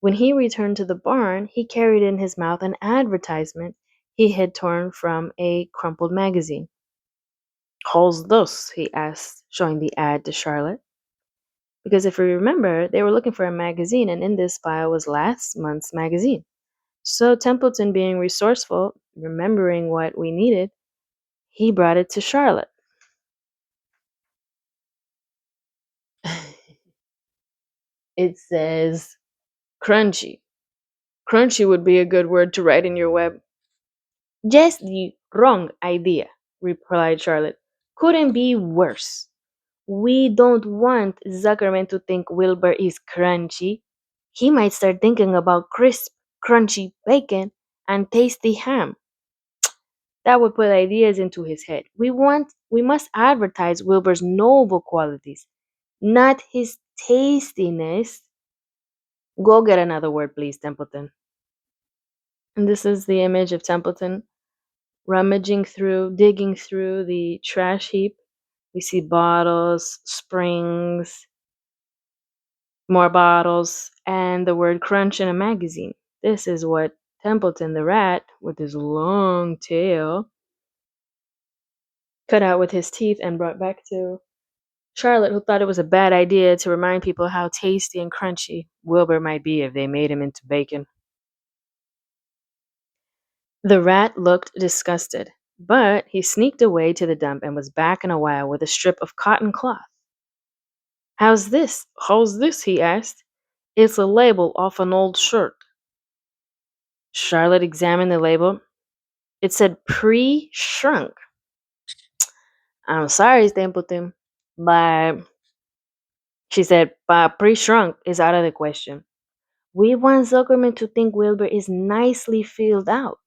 When he returned to the barn, he carried in his mouth an advertisement he had torn from a crumpled magazine. How's this? He asked, showing the ad to Charlotte. Because if we remember, they were looking for a magazine, and in this pile was last month's magazine. So Templeton, being resourceful, remembering what we needed, he brought it to Charlotte. It says crunchy. Crunchy would be a good word to write in your web. Just the wrong idea, replied Charlotte. Couldn't be worse. We don't want Zuckerman to think Wilbur is crunchy. He might start thinking about crisp, crunchy bacon and tasty ham. That would put ideas into his head. We must advertise Wilbur's noble qualities, not his tastiness. Go get another word, please, Templeton. And this is the image of Templeton rummaging through, digging through the trash heap. We see bottles, springs, more bottles, and the word crunch in a magazine. This is what Templeton the rat, with his long tail, cut out with his teeth and brought back to Charlotte, who thought it was a bad idea to remind people how tasty and crunchy Wilbur might be if they made him into bacon. The rat looked disgusted, but he sneaked away to the dump and was back in a while with a strip of cotton cloth. How's this? How's this? He asked. It's a label off an old shirt. Charlotte examined the label. It said pre shrunk. I'm sorry, Stapleton, but she said, but pre shrunk is out of the question. We want Zuckerman to think Wilbur is nicely filled out,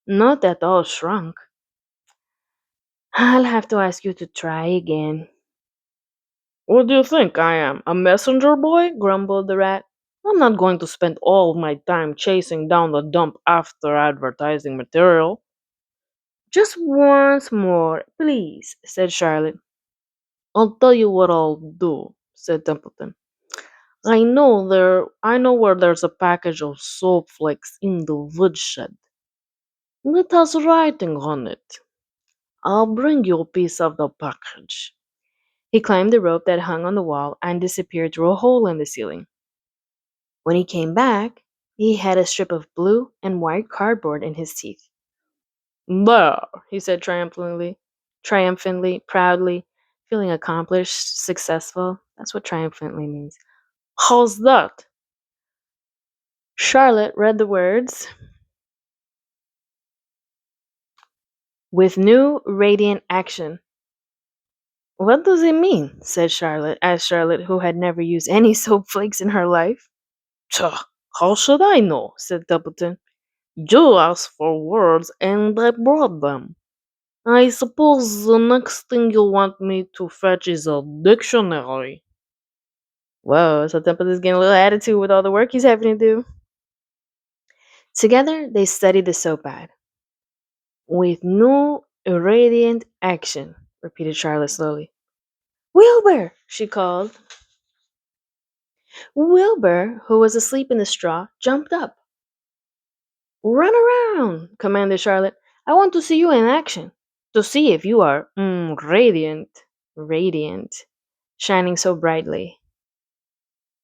not at all shrunk. I'll have to ask you to try again. What do you think I am? A messenger boy? Grumbled the rat. I'm not going to spend all my time chasing down the dump after advertising material. Just once more, please, said Charlotte. I'll tell you what I'll do, said Templeton. I know where there's a package of soap flakes in the woodshed. It has writing on it. I'll bring you a piece of the package. He climbed the rope that hung on the wall and disappeared through a hole in the ceiling. When he came back, he had a strip of blue and white cardboard in his teeth. There, he said triumphantly, proudly, feeling accomplished, successful. That's what triumphantly means. How's that? Charlotte read the words with new radiant action. What does it mean? Said Charlotte, asked Charlotte, who had never used any soap flakes in her life. Tch, how should I know? Said Templeton. You asked for words and I brought them. I suppose the next thing you want me to fetch is a dictionary. Whoa, so Templeton's getting a little attitude with all the work he's having to do. Together, they studied the soap ad. With new irradiant action, repeated Charlotte slowly. Wilbur! She called. Wilbur, who was asleep in the straw, jumped up. Run around, commanded Charlotte. I want to see you in action. To see if you are radiant. Radiant. Shining so brightly.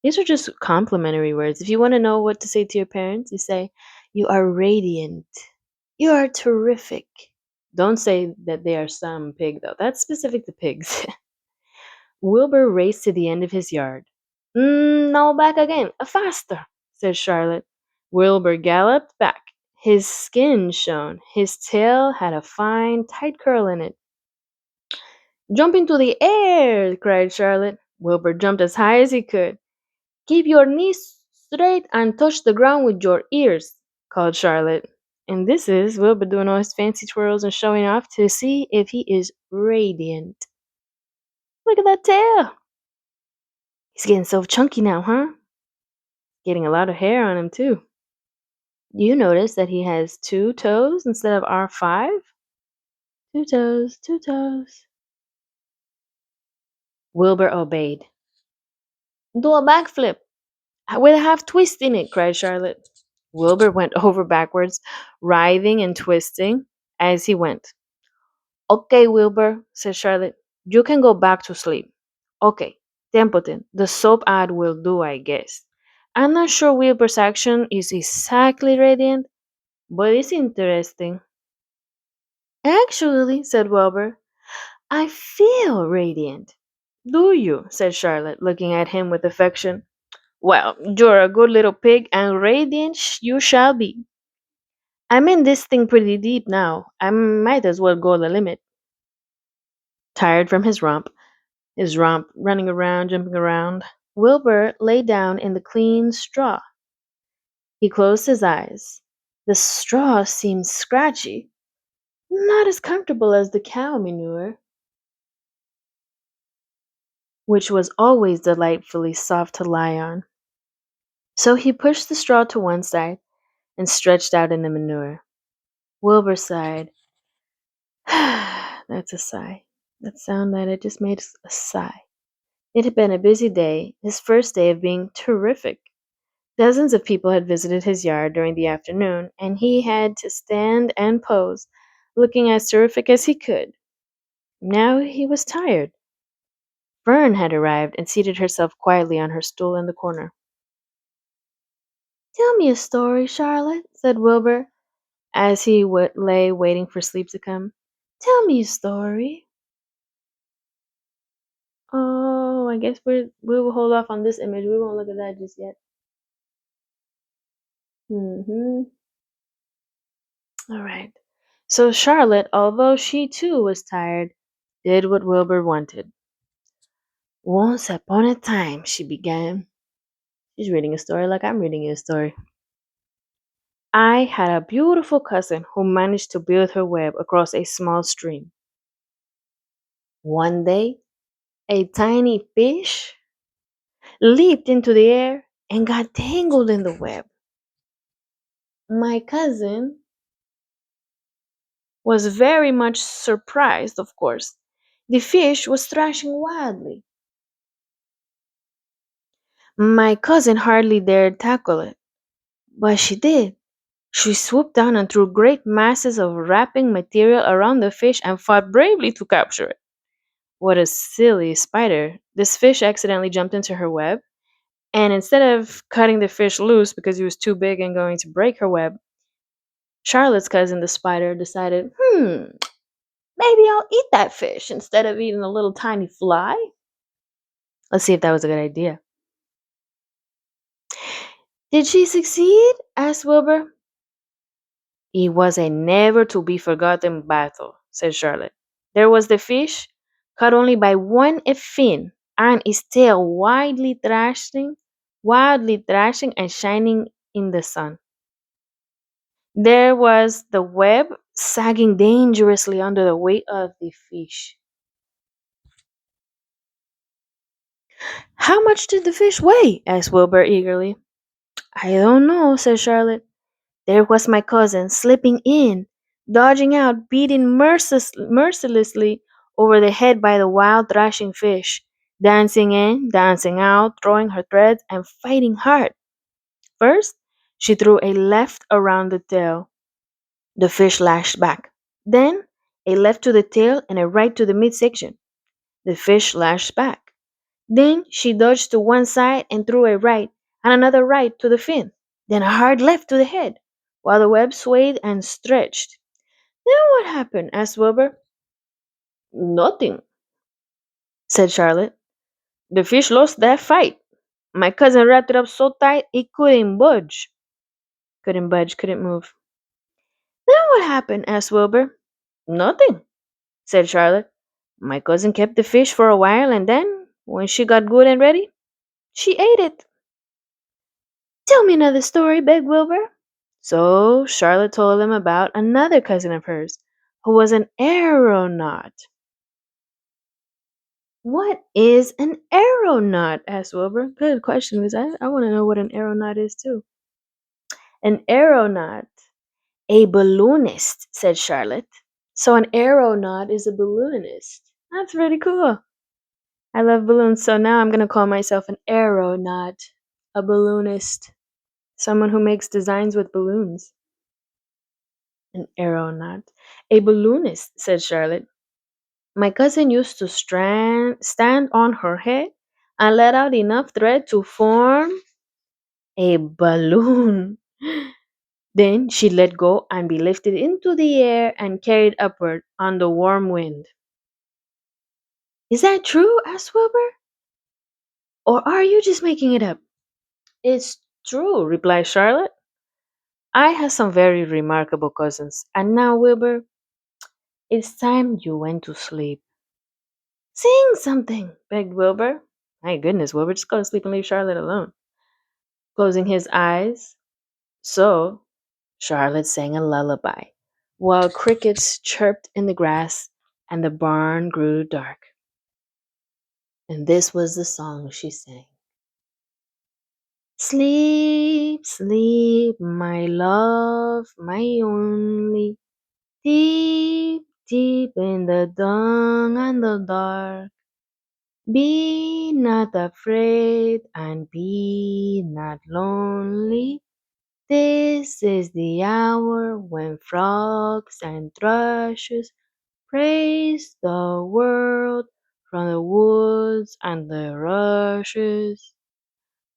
These are just complimentary words. If you want to know what to say to your parents, you say, you are radiant. You are terrific. Don't say that they are some pig, though. That's specific to pigs. Wilbur raced to the end of his yard. Now back again. Faster, said Charlotte. Wilbur galloped back. His skin shone. His tail had a fine, tight curl in it. Jump into the air, cried Charlotte. Wilbur jumped as high as he could. Keep your knees straight and touch the ground with your ears, called Charlotte. And this is Wilbur doing all his fancy twirls and showing off to see if he is radiant. Look at that tail. He's getting so chunky now, huh? Getting a lot of hair on him, too. You notice that he has 2 toes instead of our 5? 2 toes, 2 toes. Wilbur obeyed. Do a backflip with a half twist in it, cried Charlotte. Wilbur went over backwards, writhing and twisting as he went. Okay, Wilbur, said Charlotte. You can go back to sleep. Okay, Templeton, the soap ad will do, I guess. I'm not sure Wilbur's action is exactly radiant, but it's interesting. Actually, said Wilbur, I feel radiant. Do you? Said Charlotte, looking at him with affection. Well, you're a good little pig, and radiant you shall be. I'm in this thing pretty deep now. I might as well go the limit. Tired from his romp, running around, jumping around, Wilbur lay down in the clean straw. He closed his eyes. The straw seemed scratchy, not as comfortable as the cow manure. which was always delightfully soft to lie on. So he pushed the straw to one side and stretched out in the manure. Wilbur sighed. That's a sigh. That sound that it just made a sigh. It had been a busy day, his first day of being terrific. Dozens of people had visited his yard during the afternoon, and he had to stand and pose, looking as terrific as he could. Now he was tired. Fern had arrived and seated herself quietly on her stool in the corner. Tell me a story, Charlotte, said Wilbur, as he lay waiting for sleep to come. Tell me a story. Oh, I guess we will hold off on this image. We won't look at that just yet. Mm-hmm. All right. So Charlotte, although she too was tired, did what Wilbur wanted. Once upon a time, she began. She's reading a story like I'm reading you a story. I had a beautiful cousin who managed to build her web across a small stream. One day, a tiny fish leaped into the air and got tangled in the web. My cousin was very much surprised, of course. The fish was thrashing wildly. My cousin hardly dared tackle it, but she did. She swooped down and threw great masses of wrapping material around the fish and fought bravely to capture it. What a silly spider. This fish accidentally jumped into her web, and instead of cutting the fish loose because he was too big and going to break her web, Charlotte's cousin, the spider, decided, maybe I'll eat that fish instead of eating a little tiny fly. Let's see if that was a good idea. Did she succeed? Asked Wilbur. It was a never to be forgotten battle, said Charlotte. There was the fish, cut only by one fin, and its tail wildly thrashing and shining in the sun. There was the web sagging dangerously under the weight of the fish. How much did the fish weigh? Asked Wilbur eagerly. I don't know, said Charlotte. There was my cousin, slipping in, dodging out, beaten mercilessly over the head by the wild thrashing fish, dancing in, dancing out, throwing her threads, and fighting hard. First, she threw a left around the tail. The fish lashed back. Then, a left to the tail and a right to the midsection. The fish lashed back. Then she dodged to one side and threw a right and another right to the fin. Then a hard left to the head, while the web swayed and stretched. Then what happened? Asked Wilbur. Nothing, said Charlotte. The fish lost that fight. My cousin wrapped it up so tight it couldn't budge. Couldn't budge, couldn't move. Then what happened? Asked Wilbur. Nothing, said Charlotte. My cousin kept the fish for a while and then, when she got good and ready, she ate it. Tell me another story, begged Wilbur. So Charlotte told him about another cousin of hers, who was an aeronaut. What is an aeronaut? Asked Wilbur. Good question, because I want to know what an aeronaut is too. An aeronaut, a balloonist, said Charlotte. So an aeronaut is a balloonist. That's pretty cool. I love balloons, so now I'm going to call myself an aeronaut, a balloonist, someone who makes designs with balloons. An aeronaut. A balloonist, said Charlotte. My cousin used to stand on her head and let out enough thread to form a balloon. Then she'd let go and be lifted into the air and carried upward on the warm wind. Is that true? Asked Wilbur. Or are you just making it up? It's true, replied Charlotte. I have some very remarkable cousins. And now, Wilbur, it's time you went to sleep. Sing something, begged Wilbur. My goodness, Wilbur, just go to sleep and leave Charlotte alone. Closing his eyes, so Charlotte sang a lullaby, while crickets chirped in the grass and the barn grew dark. And this was the song she sang. Sleep, sleep, my love, my only. Deep, deep in the dawn and the dark. Be not afraid and be not lonely. This is the hour when frogs and thrushes praise the world from the woods and the rushes.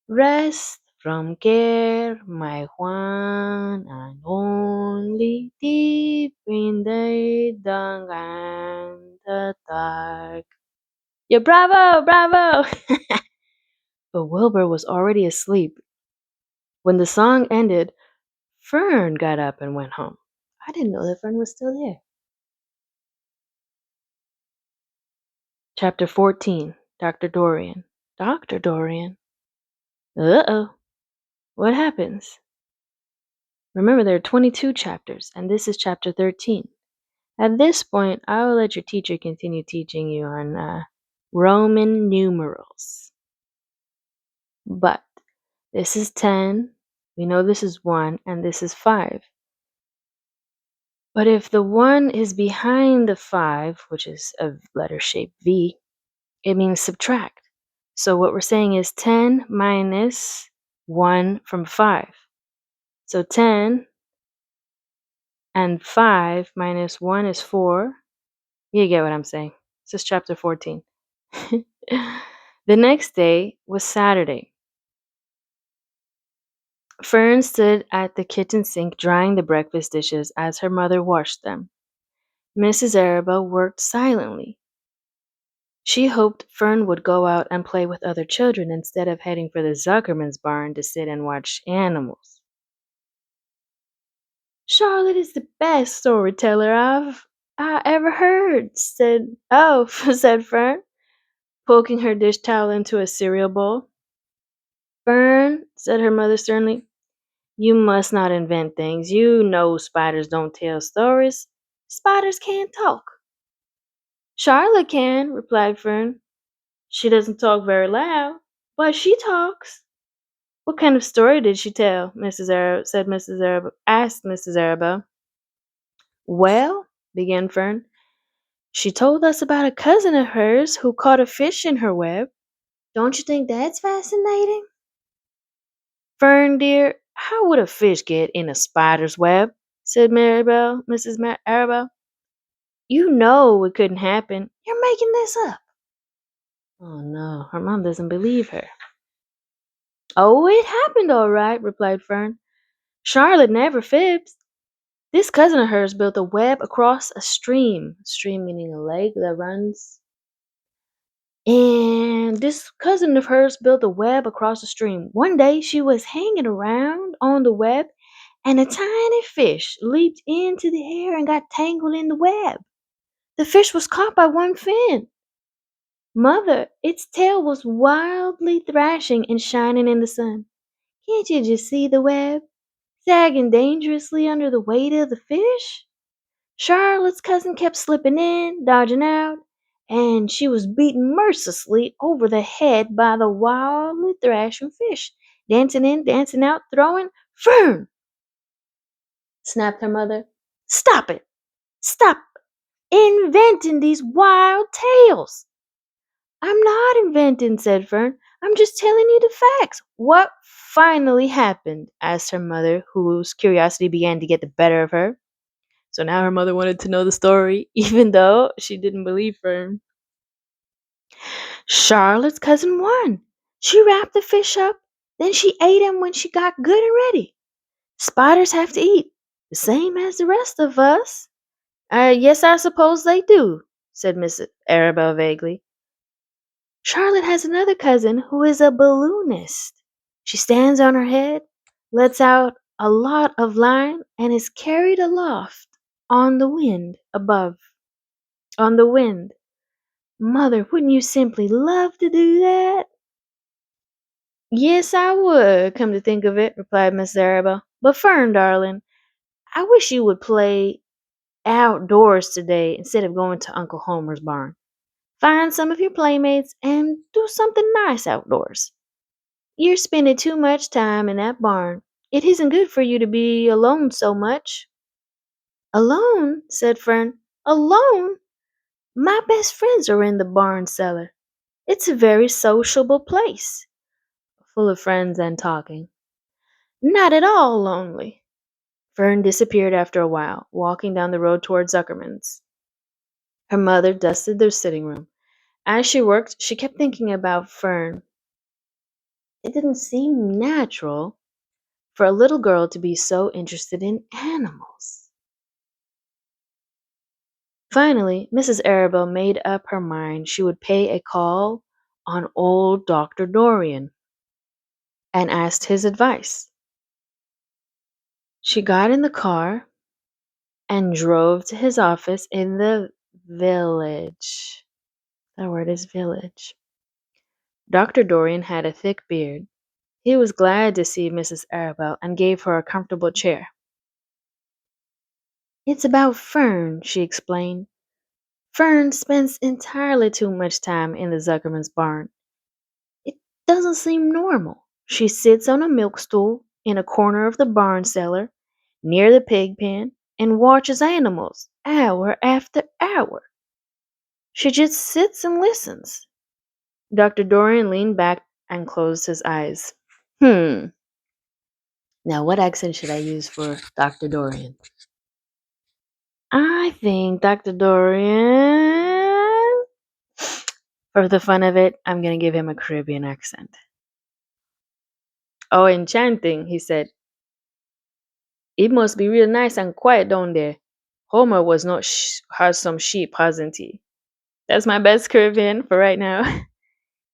Rest from care, my one and only, deep in the dawn and the dark. Yeah, bravo, bravo! But Wilbur was already asleep. When the song ended, Fern got up and went home. I didn't know that Fern was still there. Chapter 14, Dr. Dorian. Dr. Dorian? Uh-oh. What happens? Remember, there are 22 chapters, and this is chapter 13. At this point, I will let your teacher continue teaching you on Roman numerals. But this is 10, we know this is 1, and this is 5. But if the 1 is behind the 5, which is a letter shaped V, it means subtract. So what we're saying is 10 minus 1 from 5. So 10 and 5 minus 1 is 4. You get what I'm saying. This is chapter 14. The next day was Saturday. Fern stood at the kitchen sink drying the breakfast dishes as her mother washed them. Mrs. Arabelle worked silently. She hoped Fern would go out and play with other children instead of heading for the Zuckerman's barn to sit and watch animals. Charlotte is the best storyteller I ever heard, said said Fern, poking her dish towel into a cereal bowl. Fern, said her mother sternly, you must not invent things. You know spiders don't tell stories. Spiders can't talk. Charlotte can, replied Fern. She doesn't talk very loud, but she talks. What kind of story did she tell? Asked Mrs. Arabelle. Well, began Fern, she told us about a cousin of hers who caught a fish in her web. Don't you think that's fascinating? Fern, dear, how would a fish get in a spider's web? Said Mrs. Arabelle. You know it couldn't happen. You're making this up. Oh no, her mom doesn't believe her. Oh, it happened all right, replied Fern. Charlotte never fibs. This cousin of hers built a web across a stream. Stream meaning a lake that runs. And this cousin of hers built a web across the stream. One day she was hanging around on the web and a tiny fish leaped into the air and got tangled in the web. The fish was caught by one fin. Mother, its tail was wildly thrashing and shining in the sun. Can't you just see the web, sagging dangerously under the weight of the fish? Charlotte's cousin kept slipping in, dodging out, and she was beaten mercilessly over the head by the wildly thrashing fish, dancing in, dancing out, throwing. Fern! Snapped her mother. Stop it! Stop inventing these wild tales! I'm not inventing, said Fern. I'm just telling you the facts. What finally happened? Asked her mother, whose curiosity began to get the better of her. So now her mother wanted to know the story, even though she didn't believe Fern. Charlotte's cousin won. She wrapped the fish up, then she ate him when she got good and ready. Spiders have to eat, the same as the rest of us. Yes, I suppose they do, said Mrs. Arabelle vaguely. Charlotte has another cousin who is a balloonist. She stands on her head, lets out a lot of line, and is carried aloft on the wind above. On the wind. Mother, wouldn't you simply love to do that? Yes, I would, come to think of it, replied Miss Arabelle. But Fern, darling, I wish you would play outdoors today instead of going to Uncle Homer's barn. Find some of your playmates and do something nice outdoors. You're spending too much time in that barn. It isn't good for you to be alone so much. Alone? Said Fern. Alone? My best friends are in the barn cellar. It's a very sociable place, full of friends and talking. Not at all lonely. Fern disappeared after a while, walking down the road toward Zuckerman's. Her mother dusted their sitting room. As she worked, she kept thinking about Fern. It didn't seem natural for a little girl to be so interested in animals. Finally, Mrs. Arabelle made up her mind she would pay a call on old Dr. Dorian and asked his advice. She got in the car and drove to his office in the village. That word is village. Dr. Dorian had a thick beard. He was glad to see Mrs. Arabelle and gave her a comfortable chair. It's about Fern, she explained. Fern spends entirely too much time in the Zuckerman's barn. It doesn't seem normal. She sits on a milk stool in a corner of the barn cellar near the pig pen and watches animals hour after hour. She just sits and listens. Dr. Dorian leaned back and closed his eyes. Hmm. Now, what accent should I use for Dr. Dorian? I think Dr. Dorian, for the fun of it, I'm going to give him a Caribbean accent. Oh, enchanting, he said. It must be real nice and quiet down there. Homer was not has some sheep, hasn't he? That's my best Caribbean for right now.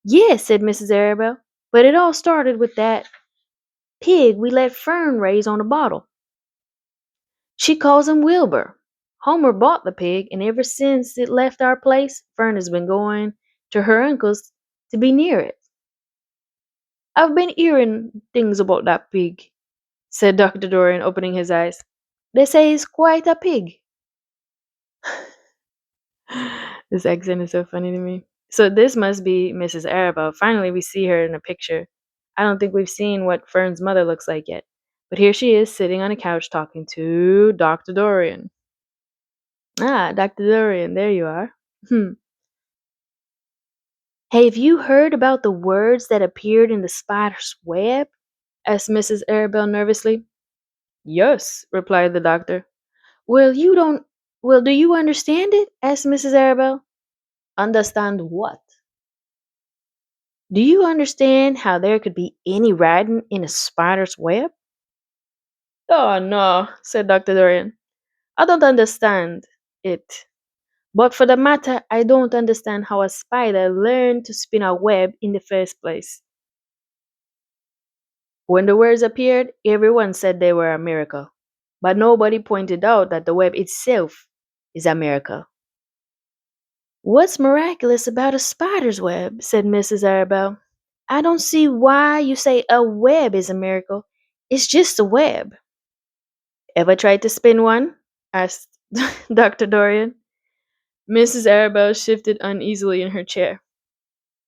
Yes, said Mrs. Arabelle, but it all started with that pig we let Fern raise on a bottle. She calls him Wilbur. Homer bought the pig, and ever since it left our place, Fern has been going to her uncle's to be near it. I've been hearing things about that pig, said Dr. Dorian, opening his eyes. They say he's quite a pig. This accent is so funny to me. So this must be Mrs. Arabelle. Finally, we see her in a picture. I don't think we've seen what Fern's mother looks like yet. But here she is sitting on a couch talking to Dr. Dorian. Ah, Dr. Dorian, there you are. Hey, have you heard about the words that appeared in the spider's web? Asked Mrs. Arabelle nervously. Yes, replied the doctor. Well, you don't. Well, do you understand it? Asked Mrs. Arabelle. Understand what? Do you understand how there could be any writing in a spider's web? Oh, no, said Dr. Dorian. I don't understand it. But for the matter, I don't understand how a spider learned to spin a web in the first place. When the words appeared, everyone said they were a miracle. But nobody pointed out that the web itself is a miracle. What's miraculous about a spider's web? Said Mrs. Arabelle. I don't see why you say a web is a miracle. It's just a web. Ever tried to spin one? Asked Dr. Dorian. Mrs. Arabelle shifted uneasily in her chair.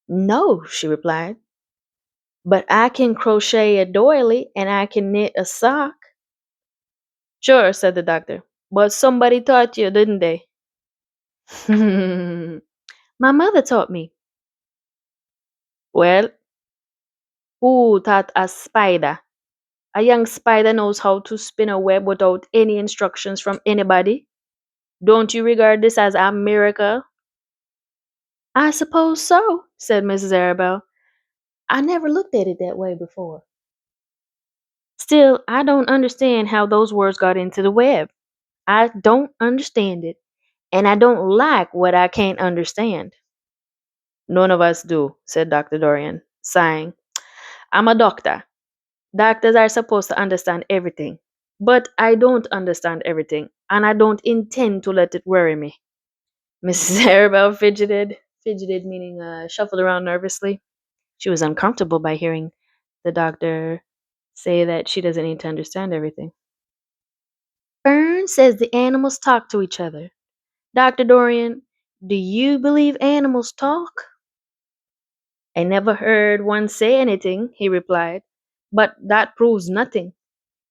No, she replied. But I can crochet a doily and I can knit a sock. Sure, said the doctor. But somebody taught you, didn't they? My mother taught me. Well, who taught a spider? A young spider knows how to spin a web without any instructions from anybody. Don't you regard this as a miracle? I suppose so, said Mrs. Arabelle. I never looked at it that way before. Still, I don't understand how those words got into the web. I don't understand it, and I don't like what I can't understand. None of us do, said Dr. Dorian, sighing. I'm a doctor. Doctors are supposed to understand everything. But I don't understand everything, and I don't intend to let it worry me. Mrs. Arabelle fidgeted meaning shuffled around nervously. She was uncomfortable by hearing the doctor say that she doesn't need to understand everything. Fern says the animals talk to each other. Dr. Dorian, Do you believe animals talk? I never heard one say anything, he replied, but that proves nothing.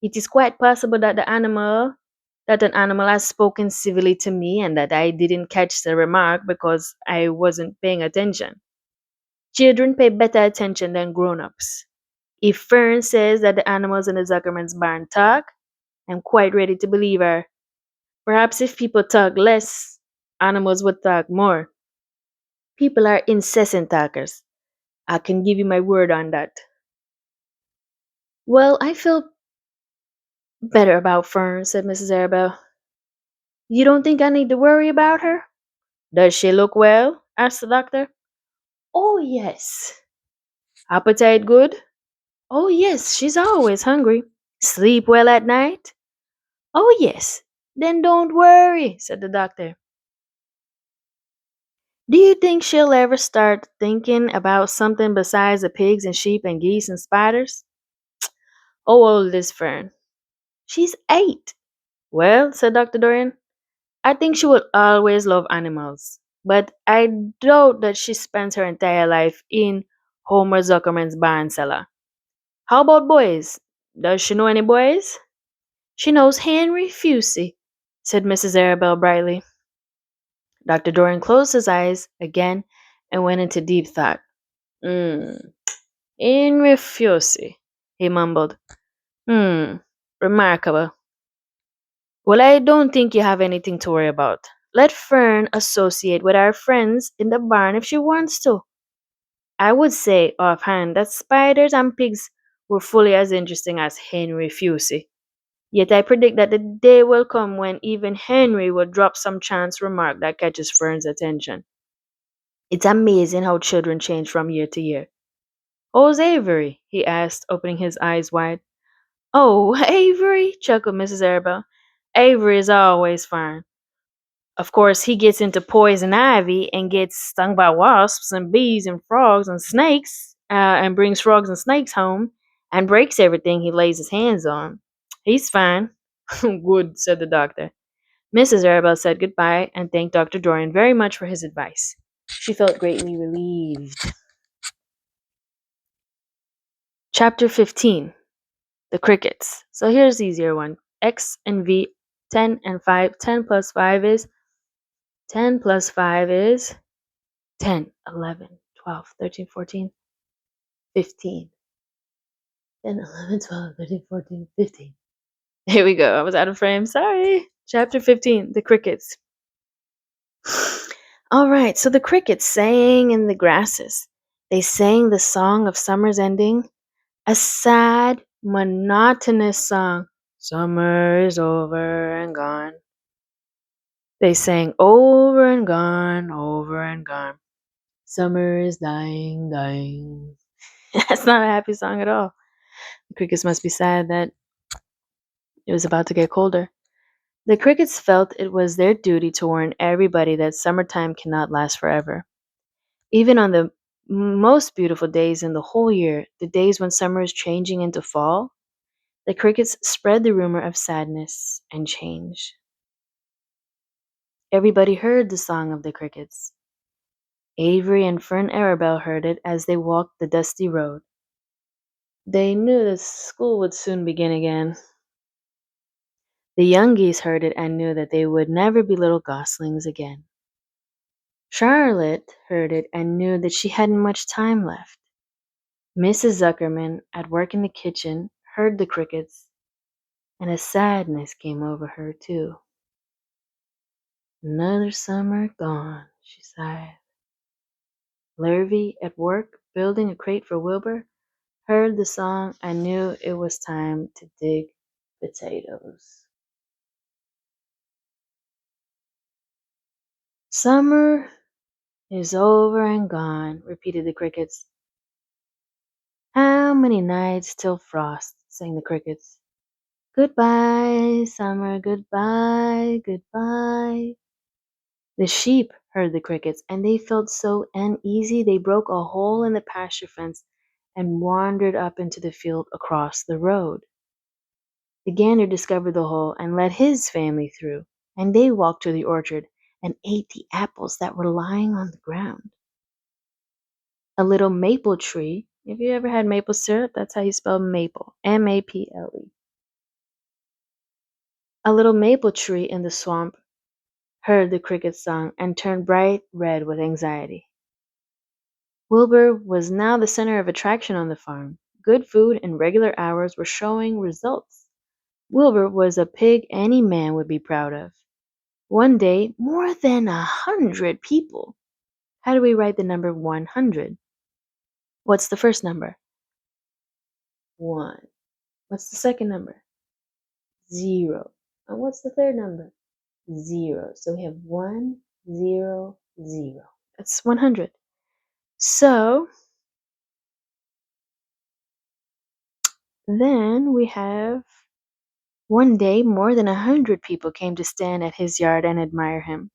It is quite possible that an animal has spoken civilly to me and that I didn't catch the remark because I wasn't paying attention. Children pay better attention than grown-ups. If Fern says that the animals in the Zuckerman's barn talk, I'm quite ready to believe her. Perhaps if people talk less, animals would talk more. People are incessant talkers. I can give you my word on that. Well, I feel better about Fern, said Mrs. Arabelle. You don't think I need to worry about her? Does she look well? Asked the doctor. Oh, yes. Appetite good? Oh, yes, she's always hungry. Sleep well at night? Oh, yes. Then don't worry, said the doctor. Do you think she'll ever start thinking about something besides the pigs and sheep and geese and spiders? How old is Fern? She's 8. Well, said Dr. Dorian, I think she will always love animals, but I doubt that she spends her entire life in Homer Zuckerman's barn cellar. How about boys? Does she know any boys? She knows Henry Fusey, said Mrs. Arabelle brightly. Dr. Dorian closed his eyes again and went into deep thought. Hmm, Henry Fusey, he mumbled. Hmm, remarkable. Well, I don't think you have anything to worry about. Let Fern associate with our friends in the barn if she wants to. I would say offhand that spiders and pigs were fully as interesting as Henry Fusey. Yet I predict that the day will come when even Henry will drop some chance remark that catches Fern's attention. It's amazing how children change from year to year. "How's Avery?" he asked, opening his eyes wide. "Oh, Avery," chuckled Mrs. Arabelle. "Avery is always fine. Of course, he gets into poison ivy and gets stung by wasps and bees and frogs and snakes, and brings frogs and snakes home and breaks everything he lays his hands on. He's fine." "Good," said the doctor. Mrs. Arabelle said goodbye and thanked Dr. Dorian very much for his advice. She felt greatly relieved. Chapter 15. The Crickets. So here's the easier one. X and V, 10 and 5. 10 plus 5 is 10 plus 5 is 10, 11, 12, 13, 14, 15. 10, 11, 12, 13, 14, 15. Here we go. I was out of frame. Sorry. Chapter 15. The Crickets. All right. So the crickets sang in the grasses. They sang the song of summer's ending, a sad, monotonous song. Summer is over and gone. They sang over and gone, over and gone. Summer is dying, dying. That's not a happy song at all. The crickets must be sad that it was about to get colder. The crickets felt it was their duty to warn everybody that summertime cannot last forever. Even on the most beautiful days in the whole year, the days when summer is changing into fall, the crickets spread the rumor of sadness and change. Everybody heard the song of the crickets. Avery and Fern Arabelle heard it as they walked the dusty road. They knew that school would soon begin again. The young geese heard it and knew that they would never be little goslings again. Charlotte heard it and knew that she hadn't much time left. Mrs. Zuckerman, at work in the kitchen, heard the crickets, and a sadness came over her, too. Another summer gone, she sighed. Lurvy, at work, building a crate for Wilbur, heard the song and knew it was time to dig potatoes. Summer is over and gone, repeated the crickets. How many nights till frost, sang the crickets. Goodbye, summer, goodbye, goodbye. The sheep heard the crickets, and they felt so uneasy they broke a hole in the pasture fence and wandered up into the field across the road. The gander discovered the hole and let his family through, and they walked to the orchard and ate the apples that were lying on the ground. A little maple tree, if you ever had maple syrup, that's how you spell maple, Maple. A little maple tree in the swamp heard the cricket's song and turned bright red with anxiety. Wilbur was now the center of attraction on the farm. Good food and regular hours were showing results. Wilbur was a pig any man would be proud of. One day, more than 100 people. How do we write the number 100? What's the first number? 1. What's the second number? 0. And what's the third number? 0. So we have 100. That's 100. So then we have one day more than 100 people came to stand at his yard and admire him.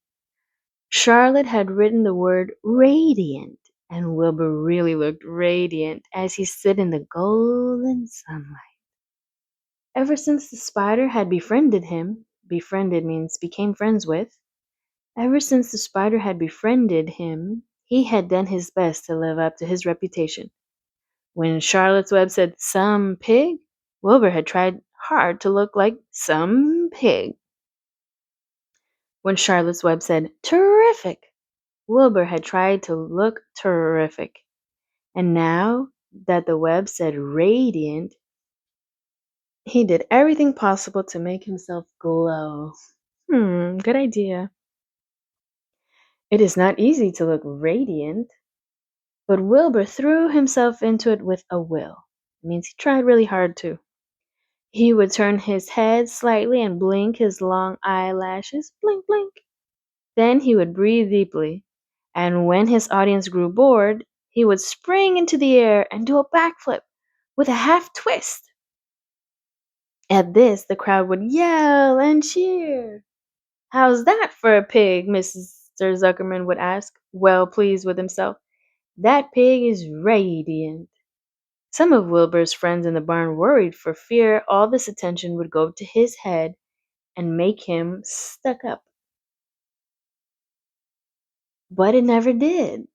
Charlotte had written the word radiant, and Wilbur really looked radiant as he stood in the golden sunlight. Ever since the spider had befriended him, befriended means became friends with, ever since the spider had befriended him, he had done his best to live up to his reputation. When Charlotte's Web said some pig, Wilbur had tried hard to look like some pig. When Charlotte's Web said terrific, Wilbur had tried to look terrific. And now that the web said radiant, he did everything possible to make himself glow. Good idea. It is not easy to look radiant, but Wilbur threw himself into it with a will. It means he tried really hard to. He would turn his head slightly and blink his long eyelashes. Blink, blink. Then he would breathe deeply. And when his audience grew bored, he would spring into the air and do a backflip with a half twist. At this, the crowd would yell and cheer. How's that for a pig? Mr. Zuckerman would ask, well pleased with himself. That pig is radiant. Some of Wilbur's friends in the barn worried for fear all this attention would go to his head and make him stuck up. But it never did.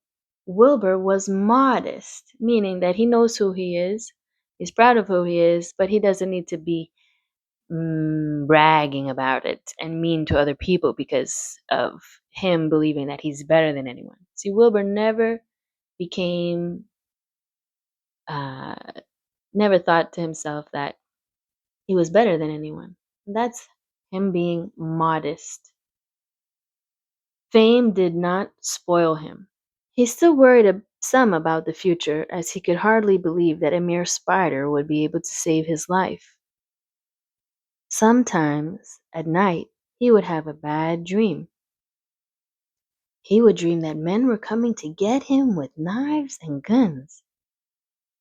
Wilbur was modest, meaning that he knows who he is, he's proud of who he is, but he doesn't need to be bragging about it and mean to other people because of him believing that he's better than anyone. See, Wilbur never became, uh, never thought to himself that he was better than anyone. That's him being modest. Fame did not spoil him. He still worried some about the future, as he could hardly believe that a mere spider would be able to save his life. Sometimes, at night, he would have a bad dream. He would dream that men were coming to get him with knives and guns.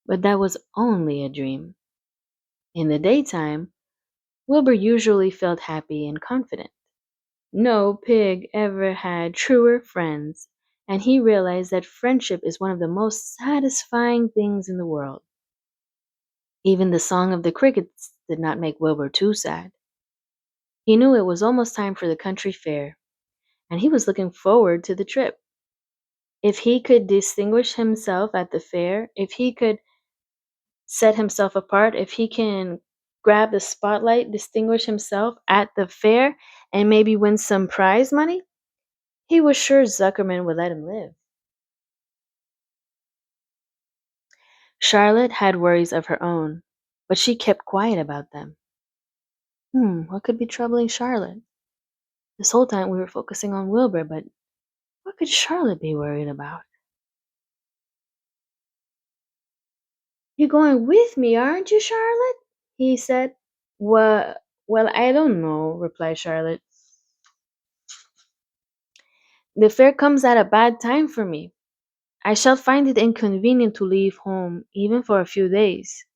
But that was only a dream. In the daytime, Wilbur usually felt happy and confident. No pig ever had truer friends, and he realized that friendship is one of the most satisfying things in the world. Even the song of the crickets did not make Wilbur too sad. He knew it was almost time for the country fair, and he was looking forward to the trip. If he could distinguish himself at the fair, if he could set himself apart, if he can grab the spotlight, distinguish himself at the fair, and maybe win some prize money, he was sure Zuckerman would let him live. Charlotte had worries of her own, but she kept quiet about them. What could be troubling Charlotte? This whole time we were focusing on Wilbur, but what could Charlotte be worried about? You're going with me, aren't you, Charlotte? He said. Well, I don't know, replied Charlotte. The fair comes at a bad time for me. I shall find it inconvenient to leave home, even for a few days.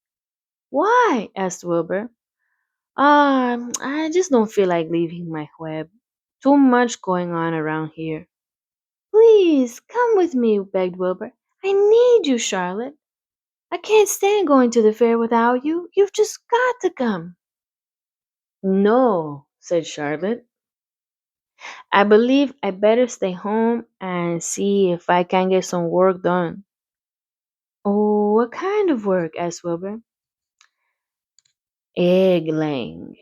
Why? Asked Wilbur. I just don't feel like leaving my web. Too much going on around here. Please, come with me, begged Wilbur. I need you, Charlotte. I can't stand going to the fair without you. You've just got to come. No, said Charlotte. I believe I better stay home and see if I can get some work done. Oh, what kind of work? Asked Wilbur. Egg laying.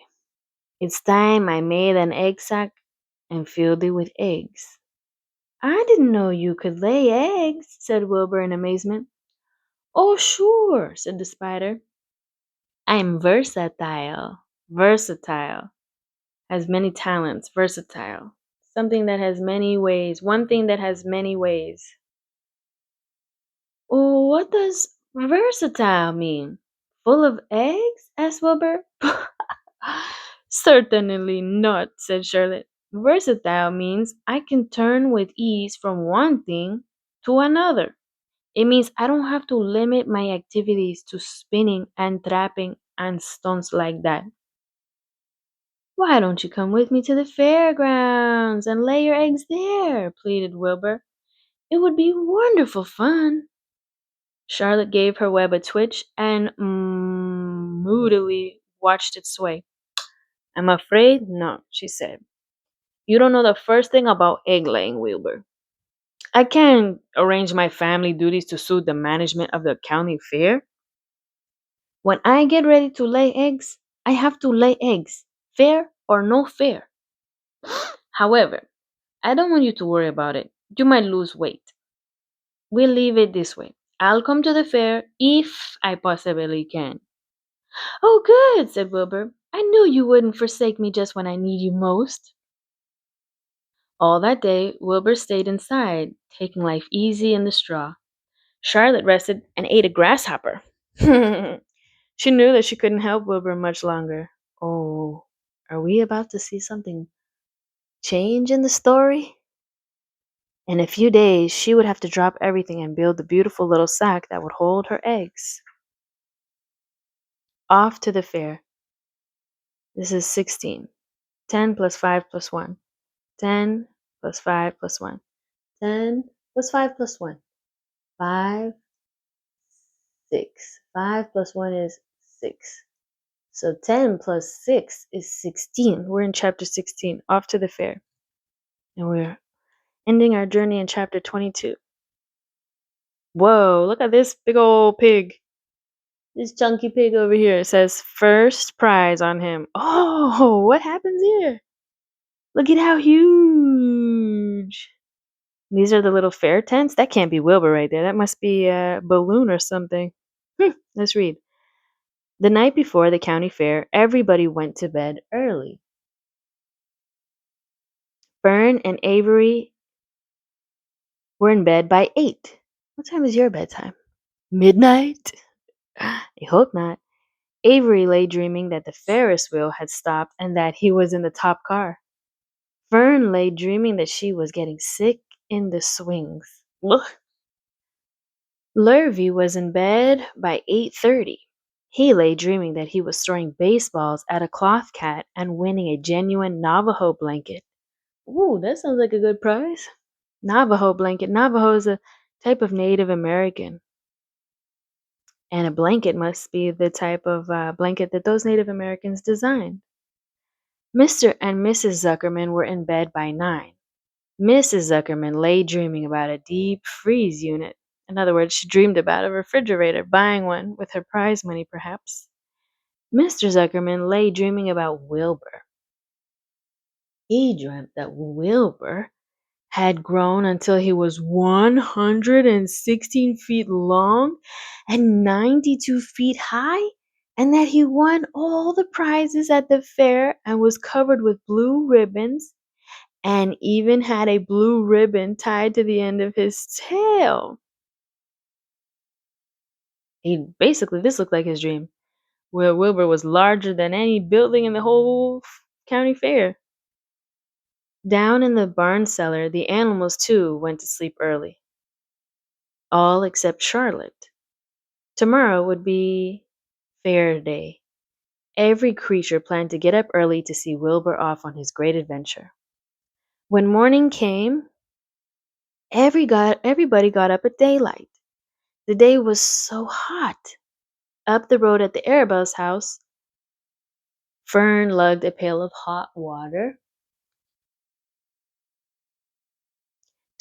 It's time I made an egg sack and filled it with eggs. I didn't know you could lay eggs, said Wilbur in amazement. Oh, sure, said the spider. I'm versatile. Versatile. Has many talents. Versatile. Something that has many ways. One thing that has many ways. Oh, what does versatile mean? Full of eggs? Asked Wilbur. Certainly not, said Charlotte. Versatile means I can turn with ease from one thing to another. It means I don't have to limit my activities to spinning and trapping and stunts like that. Why don't you come with me to the fairgrounds and lay your eggs there? Pleaded Wilbur. It would be wonderful fun. Charlotte gave her web a twitch and moodily watched it sway. I'm afraid not, she said. You don't know the first thing about egg laying, Wilbur. I can't arrange my family duties to suit the management of the county fair. When I get ready to lay eggs, I have to lay eggs, fair or no fair. However, I don't want you to worry about it. You might lose weight. We'll leave it this way. I'll come to the fair if I possibly can. Oh, good, said Wilbur. I knew you wouldn't forsake me just when I need you most. All that day, Wilbur stayed inside, taking life easy in the straw. Charlotte rested and ate a grasshopper. She knew that she couldn't help Wilbur much longer. Oh, are we about to see something change in the story? In a few days, she would have to drop everything and build the beautiful little sack that would hold her eggs. Off to the fair. This is 16. 10 plus 5 plus 1. 10 plus 5 plus 1. 10 plus 5 plus 1. 5, 6. 5 plus 1 is 6. So 10 plus 6 is 16. We're in chapter 16, off to the fair. And we're ending our journey in chapter 22. Whoa, look at this big old pig. This chunky pig over here. It says first prize on him. Oh, what happens here? Look at how huge. These are the little fair tents. That can't be Wilbur right there. That must be a balloon or something. Let's read. The night before the county fair, everybody went to bed early. Fern and Avery were in bed by 8. What time is your bedtime? Midnight? I hope not. Avery lay dreaming that the Ferris wheel had stopped and that he was in the top car. Fern lay dreaming that she was getting sick in the swings. Ugh. Lurvy was in bed by 8:30. He lay dreaming that he was throwing baseballs at a cloth cat and winning a genuine Navajo blanket. Ooh, that sounds like a good prize. Navajo blanket. Navajo is a type of Native American. And a blanket must be the type of blanket that those Native Americans designed. Mr. and Mrs. Zuckerman were in bed by 9. Mrs. Zuckerman lay dreaming about a deep freeze unit. In other words, she dreamed about a refrigerator, buying one with her prize money, perhaps. Mr. Zuckerman lay dreaming about Wilbur. He dreamt that Wilbur had grown until he was 116 feet long and 92 feet high, and that he won all the prizes at the fair and was covered with blue ribbons and even had a blue ribbon tied to the end of his tail. This looked like his dream, where Wilbur was larger than any building in the whole county fair. Down in the barn cellar, the animals too went to sleep early, all except Charlotte. Tomorrow would be fair day. Every creature planned to get up early to see Wilbur off on his great adventure. When morning came, everybody got up at daylight. The day was so hot. Up the road at the Arabelle's house, Fern lugged a pail of hot water.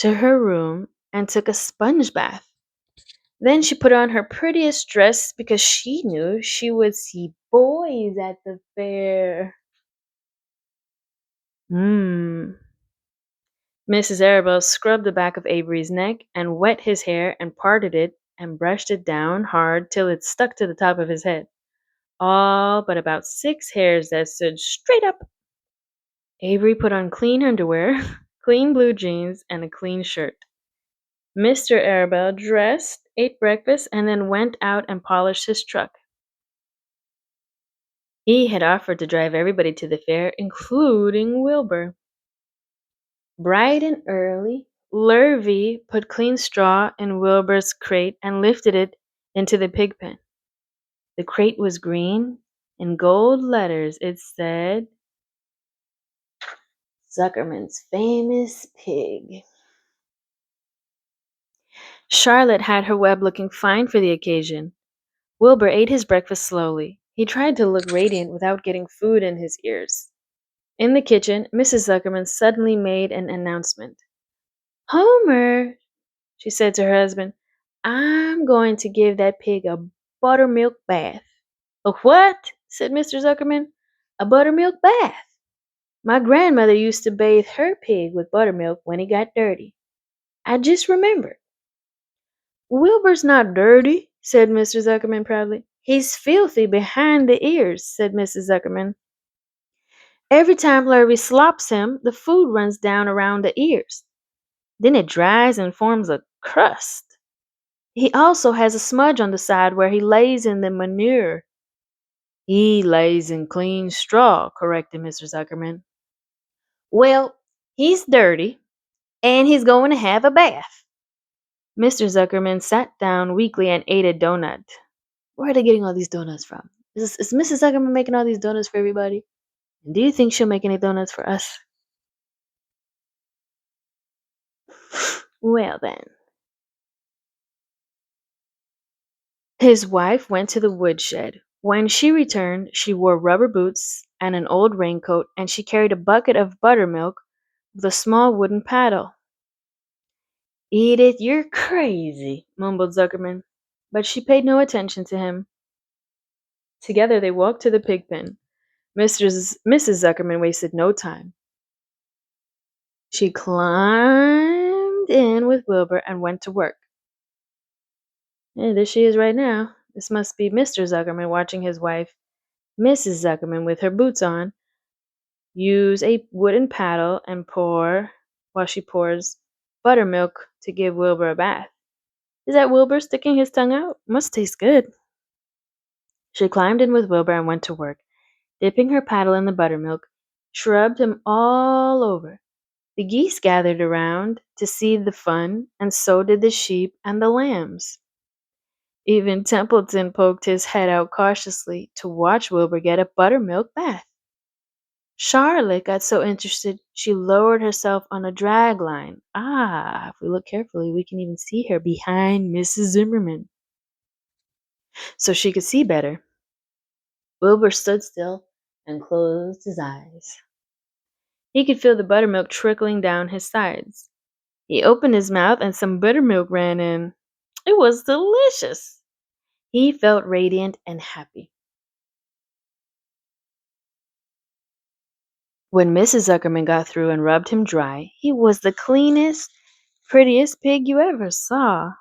to her room and took a sponge bath. Then she put on her prettiest dress because she knew she would see boys at the fair. Mmm. Mrs. Arabelle scrubbed the back of Avery's neck and wet his hair and parted it and brushed it down hard till it stuck to the top of his head, all but about 6 hairs that stood straight up. Avery put on clean underwear, clean blue jeans, and a clean shirt. Mr. Arabelle dressed, ate breakfast, and then went out and polished his truck. He had offered to drive everybody to the fair, including Wilbur. Bright and early, Lurvy put clean straw in Wilbur's crate and lifted it into the pig pen. The crate was green. In gold letters it said, Zuckerman's famous pig. Charlotte had her web looking fine for the occasion. Wilbur ate his breakfast slowly. He tried to look radiant without getting food in his ears. In the kitchen, Mrs. Zuckerman suddenly made an announcement. Homer, she said to her husband, I'm going to give that pig a buttermilk bath. A what? Said Mr. Zuckerman. A buttermilk bath. My grandmother used to bathe her pig with buttermilk when he got dirty. I just remembered. Wilbur's not dirty, said Mr. Zuckerman proudly. He's filthy behind the ears, said Mrs. Zuckerman. Every time Larry slops him, the food runs down around the ears. Then it dries and forms a crust. He also has a smudge on the side where he lays in the manure. He lays in clean straw, corrected Mr. Zuckerman. Well, he's dirty, and he's going to have a bath. Mr. Zuckerman sat down weakly and ate a donut. Where are they getting all these donuts from? Is Mrs. Zuckerman making all these donuts for everybody? And do you think she'll make any donuts for us? Well, then. His wife went to the woodshed. When she returned, she wore rubber boots and an old raincoat, and she carried a bucket of buttermilk with a small wooden paddle. Edith, you're crazy, mumbled Zuckerman, but she paid no attention to him. Together they walked to the pig pen. Mrs. Zuckerman wasted no time. She climbed in with Wilbur and went to work. There she is right now. This must be Mr. Zuckerman watching his wife, Mrs. Zuckerman, with her boots on, use a wooden paddle and pour, while she pours, buttermilk to give Wilbur a bath. Is that Wilbur sticking his tongue out? Must taste good. She climbed in with Wilbur and went to work, dipping her paddle in the buttermilk, shrubbed him all over. The geese gathered around to see the fun, and so did the sheep and the lambs. Even Templeton poked his head out cautiously to watch Wilbur get a buttermilk bath. Charlotte got so interested she lowered herself on a drag line. If we look carefully, we can even see her behind Mrs. Zimmerman, so she could see better. Wilbur stood still and closed his eyes. He could feel the buttermilk trickling down his sides. He opened his mouth and some buttermilk ran in. It was delicious. He felt radiant and happy. When Mrs. Zuckerman got through and rubbed him dry, he was the cleanest, prettiest pig you ever saw.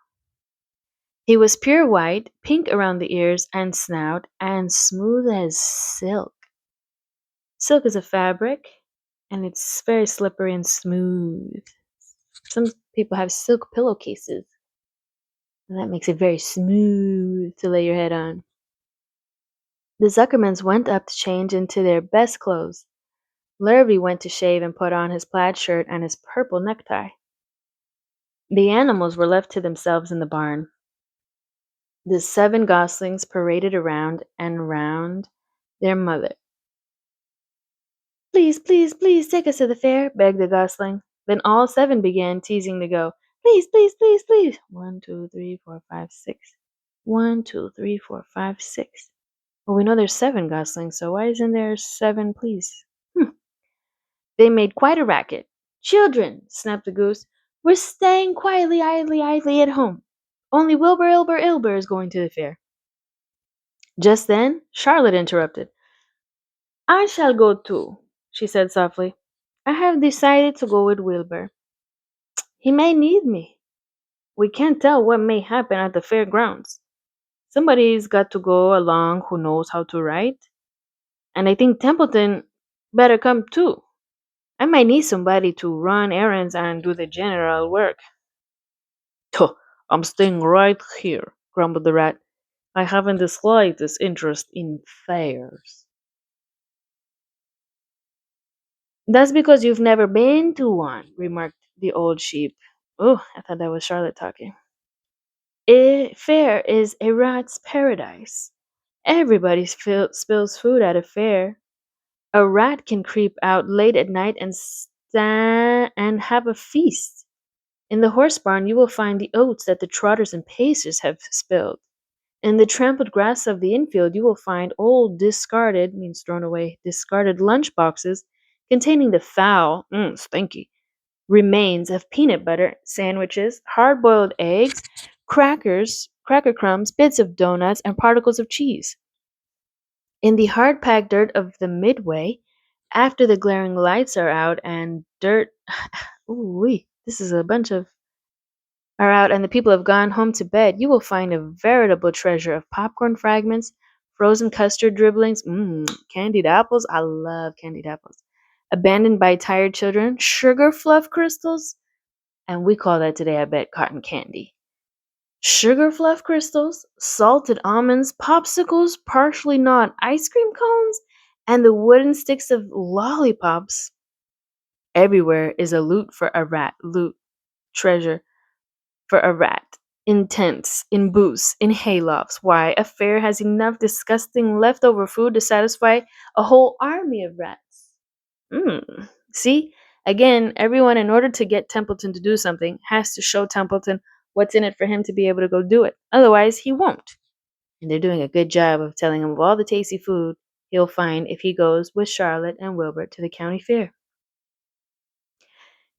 He was pure white, pink around the ears and snout, and smooth as silk. Silk is a fabric, and it's very slippery and smooth. Some people have silk pillowcases, and that makes it very smooth to lay your head on. The Zuckermans went up to change into their best clothes. Lurvy went to shave and put on his plaid shirt and his purple necktie. The animals were left to themselves in the barn. The 7 goslings paraded around and round their mother. Please, please, please take us to the fair, begged the gosling. Then all 7 began teasing to go. Please, please, please, please. 1, 2, 3, 4, 5, 6. 1, 2, 3, 4, 5, 6. Well, we know there's 7 goslings, so why isn't there 7 please? They made quite a racket. Children, snapped the goose, We're staying quietly, idly at home. Only Wilbur, Ilber is going to the fair. Just then, Charlotte interrupted. I shall go too, she said softly. I have decided to go with Wilbur. He may need me. We can't tell what may happen at the fairgrounds. Somebody's got to go along who knows how to write. And I think Templeton better come too. I might need somebody to run errands and do the general work. Tuh, I'm staying right here, grumbled the rat. I haven't the slightest interest in fairs. That's because you've never been to one, remarked the old sheep. Oh, I thought that was Charlotte talking. A fair is a rat's paradise. Everybody spills food at a fair. A rat can creep out late at night and stand and have a feast. In the horse barn, you will find the oats that the trotters and pacers have spilled. In the trampled grass of the infield, you will find old discarded, means thrown away, discarded lunch boxes containing the foul, stinky, remains of peanut butter, sandwiches, hard boiled eggs, crackers, cracker crumbs, bits of donuts, and particles of cheese. In the hard packed dirt of the midway, after the glaring lights are out and dirt, ooh, this is a bunch of are out and the people have gone home to bed, you will find a veritable treasure of popcorn fragments, frozen custard dribblings, candied apples. I love candied apples. Abandoned by tired children, sugar fluff crystals, and we call that today, I bet, cotton candy. Sugar fluff crystals, salted almonds, popsicles, partially gnawed ice cream cones, and the wooden sticks of lollipops. Everywhere is a loot for a rat, loot, treasure for a rat. In tents, in booths, in haylofts. Why, a fair has enough disgusting leftover food to satisfy a whole army of rats. See? Again, everyone, in order to get Templeton to do something, has to show Templeton what's in it for him to be able to go do it. Otherwise, he won't. And they're doing a good job of telling him of all the tasty food he'll find if he goes with Charlotte and Wilbur to the county fair.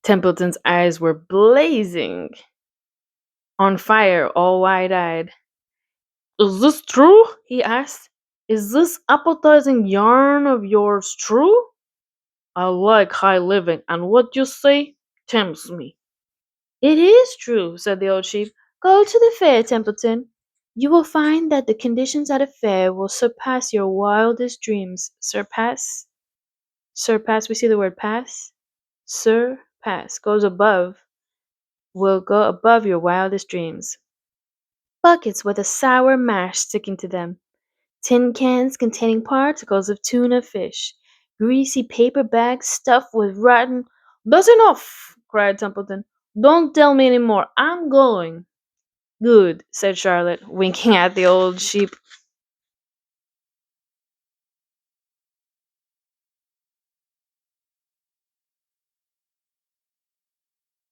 Templeton's eyes were blazing, on fire, all wide eyed. Is this true? He asked. Is this appetizing yarn of yours true? I like high living, and what you say tempts me. It is true, said the old sheep. Go to the fair, Templeton. You will find that the conditions at a fair will surpass your wildest dreams. Surpass, we see the word pass. Surpass, goes above, will go above your wildest dreams. Buckets with a sour mash sticking to them. Tin cans containing particles of tuna fish. Greasy paper bags stuffed with rotten. That's enough, cried Templeton. Don't tell me any more. I'm going. Good, said Charlotte, winking at the old sheep.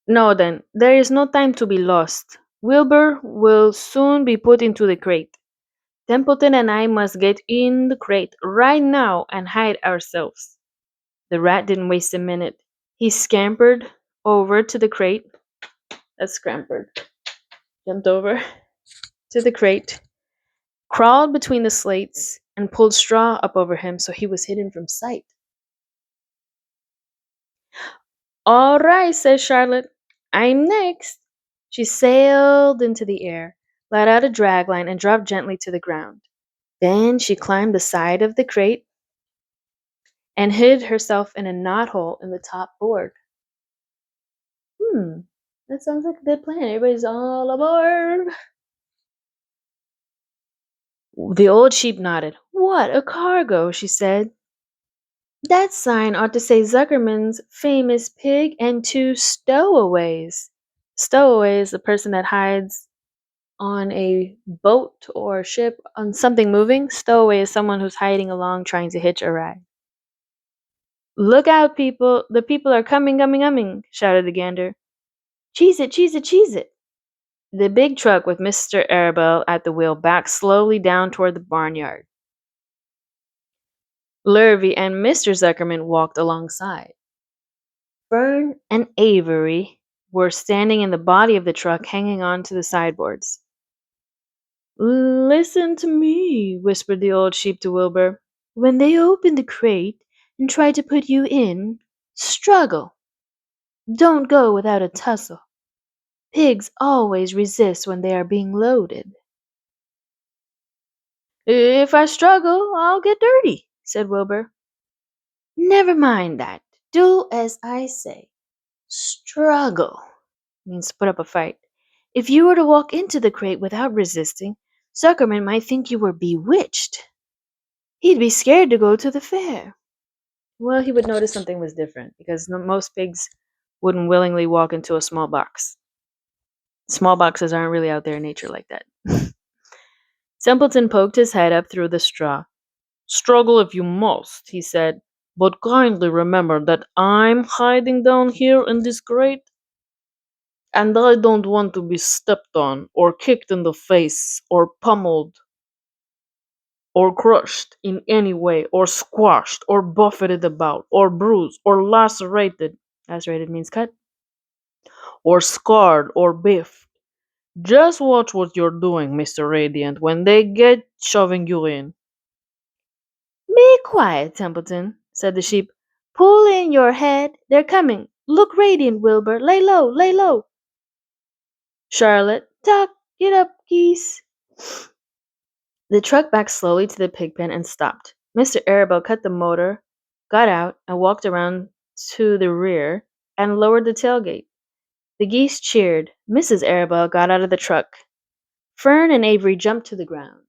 No, then, there is no time to be lost. Wilbur will soon be put into the crate. Templeton and I must get in the crate right now and hide ourselves. The rat didn't waste a minute. He scampered over to the crate. Scampered. Jumped over to the crate, crawled between the slates, and pulled straw up over him so he was hidden from sight. All right, said Charlotte. I'm next. She sailed into the air, let out a dragline, and dropped gently to the ground. Then she climbed the side of the crate and hid herself in a knothole in the top board. Hmm, that sounds like a good plan. Everybody's all aboard. The old sheep nodded. What a cargo, she said. That sign ought to say Zuckerman's famous pig and two stowaways. Stowaway is the person that hides on a boat or ship on something moving. Stowaway is someone who's hiding along trying to hitch a ride. Look out, people! The people are coming, shouted the gander. Cheese it, cheese it, cheese it! The big truck with Mr. Arabelle at the wheel backed slowly down toward the barnyard. Lurvy and Mr. Zuckerman walked alongside. Fern and Avery were standing in the body of the truck, hanging on to the sideboards. "Listen to me," whispered the old sheep to Wilbur. "When they open the crate and try to put you in, struggle. Don't go without a tussle. Pigs always resist when they are being loaded." "If I struggle, I'll get dirty," said Wilbur. "Never mind that. Do as I say. Struggle means put up a fight. If you were to walk into the crate without resisting, Zuckerman might think you were bewitched. He'd be scared to go to the fair." Well, he would notice something was different because most pigs wouldn't willingly walk into a small box. Small boxes aren't really out there in nature like that. Templeton poked his head up through the straw. "Struggle if you must," he said, "but kindly remember that I'm hiding down here in this grate, and I don't want to be stepped on, or kicked in the face, or pummeled, or crushed in any way, or squashed, or buffeted about, or bruised, or lacerated. Lacerated means cut. Or scarred, or biffed. Just watch what you're doing, Mr. Radiant, when they get shoving you in." "Be quiet, Templeton," said the sheep. "Pull in your head. They're coming. Look radiant, Wilbur. Lay low, lay low. Charlotte, tuck it up, geese." The truck backed slowly to the pig pen and stopped. Mr. Arabelle cut the motor, got out, and walked around to the rear and lowered the tailgate. The geese cheered. Mrs. Arabelle got out of the truck. Fern and Avery jumped to the ground.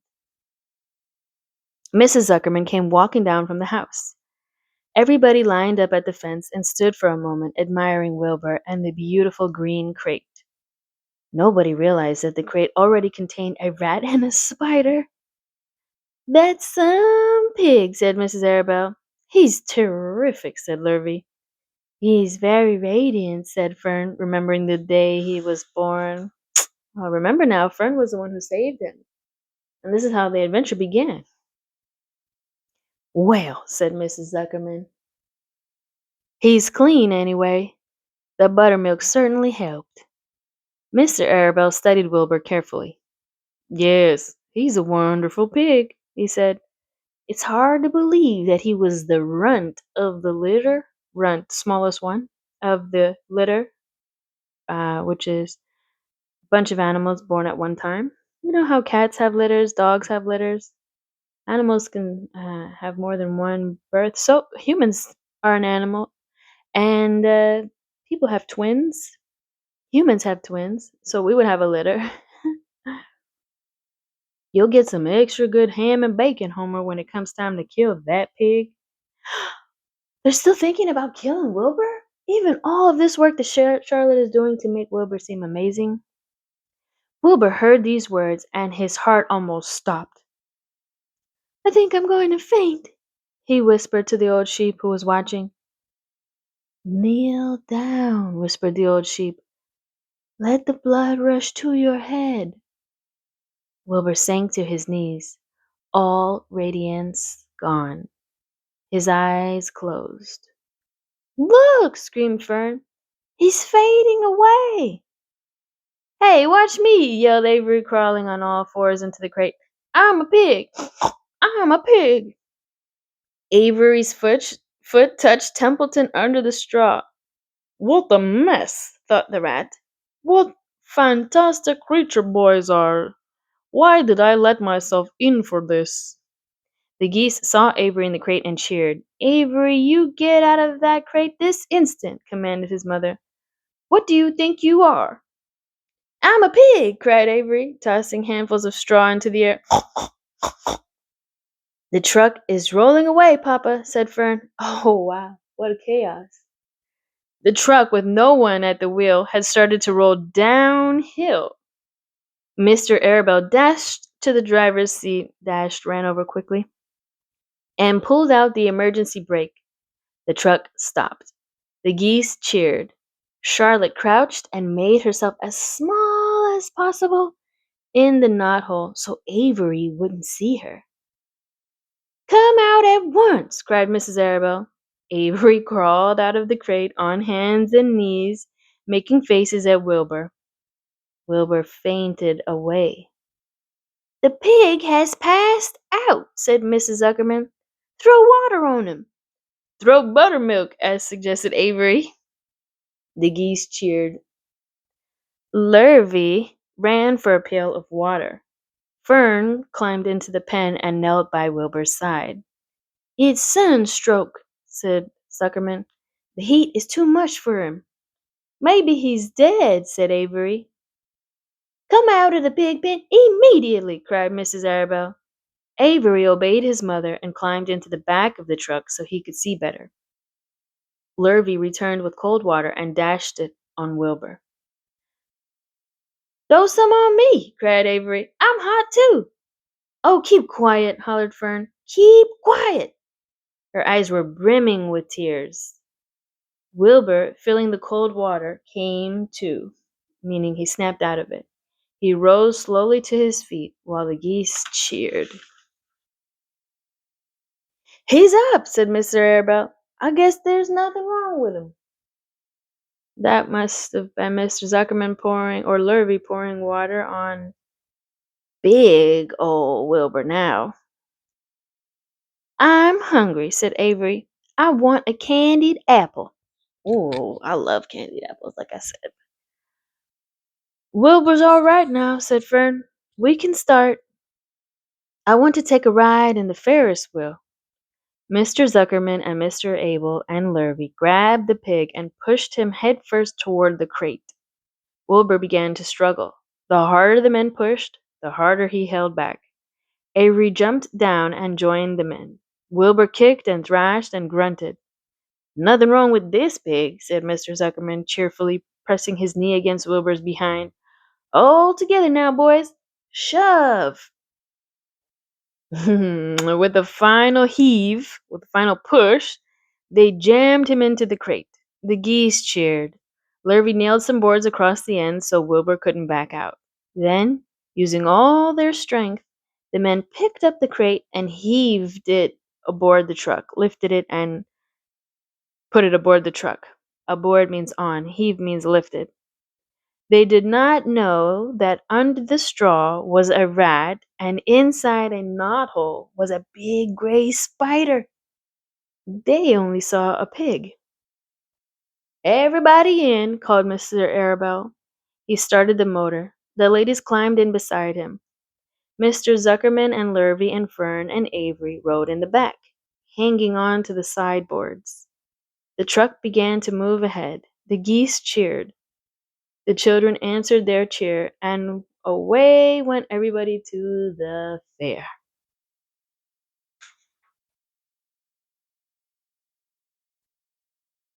Mrs. Zuckerman came walking down from the house. Everybody lined up at the fence and stood for a moment admiring Wilbur and the beautiful green crate. Nobody realized that the crate already contained a rat and a spider. "That's some pig," said Mrs. Arabelle. "He's terrific," said Lurvy. "He's very radiant," said Fern, remembering the day he was born. Well, remember now, Fern was the one who saved him. And this is how the adventure began. "Well," said Mrs. Zuckerman, "he's clean anyway. The buttermilk certainly helped." Mr. Arabelle studied Wilbur carefully. "Yes, he's a wonderful pig," he said. "It's hard to believe that he was the runt of the litter, runt, smallest one of the litter, which is a bunch of animals born at one time. You know how cats have litters, dogs have litters? Animals can have more than one birth. So humans are an animal, and people have twins. Humans have twins, so we would have a litter. You'll get some extra good ham and bacon, Homer, when it comes time to kill that pig. They're still thinking about killing Wilbur? Even all of this work that Charlotte is doing to make Wilbur seem amazing? Wilbur heard these words and his heart almost stopped. "I think I'm going to faint," he whispered to the old sheep who was watching. "Kneel down," whispered the old sheep. "Let the blood rush to your head." Wilbur sank to his knees, all radiance gone. His eyes closed. "Look!" screamed Fern. "He's fading away." "Hey, watch me!" yelled Avery, crawling on all fours into the crate. "I'm a pig! I'm a pig!" Avery's foot touched Templeton under the straw. "What a mess!" thought the rat. "What fantastic creature boys are! Why did I let myself in for this?" The geese saw Avery in the crate and cheered. "Avery, you get out of that crate this instant," commanded his mother. "What do you think you are?" "I'm a pig!" cried Avery, tossing handfuls of straw into the air. "The truck is rolling away, Papa," said Fern. Oh, wow, what a chaos. The truck, with no one at the wheel, had started to roll downhill. Mr. Arabelle dashed to the driver's seat, ran over quickly, and pulled out the emergency brake. The truck stopped. The geese cheered. Charlotte crouched and made herself as small as possible in the knothole so Avery wouldn't see her. "Come out at once!" cried Mrs. Arabelle. Avery crawled out of the crate on hands and knees making faces at Wilbur. Wilbur fainted away. "The pig has passed out," said Mrs. Zuckerman. "Throw water on him." "Throw buttermilk," as suggested Avery. The geese cheered. Lurvy ran for a pail of water. Fern climbed into the pen and knelt by Wilbur's side. "It's sunstroke," said Zuckerman. "The heat is too much for him." "Maybe he's dead," said Avery. "Come out of the pig pen immediately," cried Mrs. Arabelle. Avery obeyed his mother and climbed into the back of the truck so he could see better. Lurvy returned with cold water and dashed it on Wilbur. "Throw some on me," cried Avery. "I'm hot too." "Oh, keep quiet," hollered Fern. "Keep quiet." Her eyes were brimming with tears. Wilbur, feeling the cold water, came to, meaning he snapped out of it. He rose slowly to his feet while the geese cheered. "He's up," said Mr. Arabelle. "I guess there's nothing wrong with him." That must have been Mr. Zuckerman pouring, or Lurvy pouring water on big old Wilbur now. "I'm hungry," said Avery. "I want a candied apple." Oh, I love candied apples, like I said. "Wilbur's all right now," said Fern. "We can start." "I want to take a ride in the Ferris wheel." Mr. Zuckerman and Mr. Abel and Lurvy grabbed the pig and pushed him headfirst toward the crate. Wilbur began to struggle. The harder the men pushed, the harder he held back. Avery jumped down and joined the men. Wilbur kicked and thrashed and grunted. "Nothing wrong with this pig," said Mr. Zuckerman cheerfully, pressing his knee against Wilbur's behind. "All together now, boys. Shove!" With a final heave, with a final push, they jammed him into the crate. The geese cheered. Lurvy nailed some boards across the ends so Wilbur couldn't back out. Then, using all their strength, the men picked up the crate and heaved it aboard the truck, lifted it and put it aboard the truck. Aboard means on, heave means lifted. They did not know that under the straw was a rat, and inside a knothole was a big gray spider. They only saw a pig. "Everybody in," called Mr. Arabelle. He started the motor. The ladies climbed in beside him. Mr. Zuckerman and Lurvy and Fern and Avery rode in the back, hanging on to the sideboards. The truck began to move ahead. The geese cheered. The children answered their cheer, and away went everybody to the fair.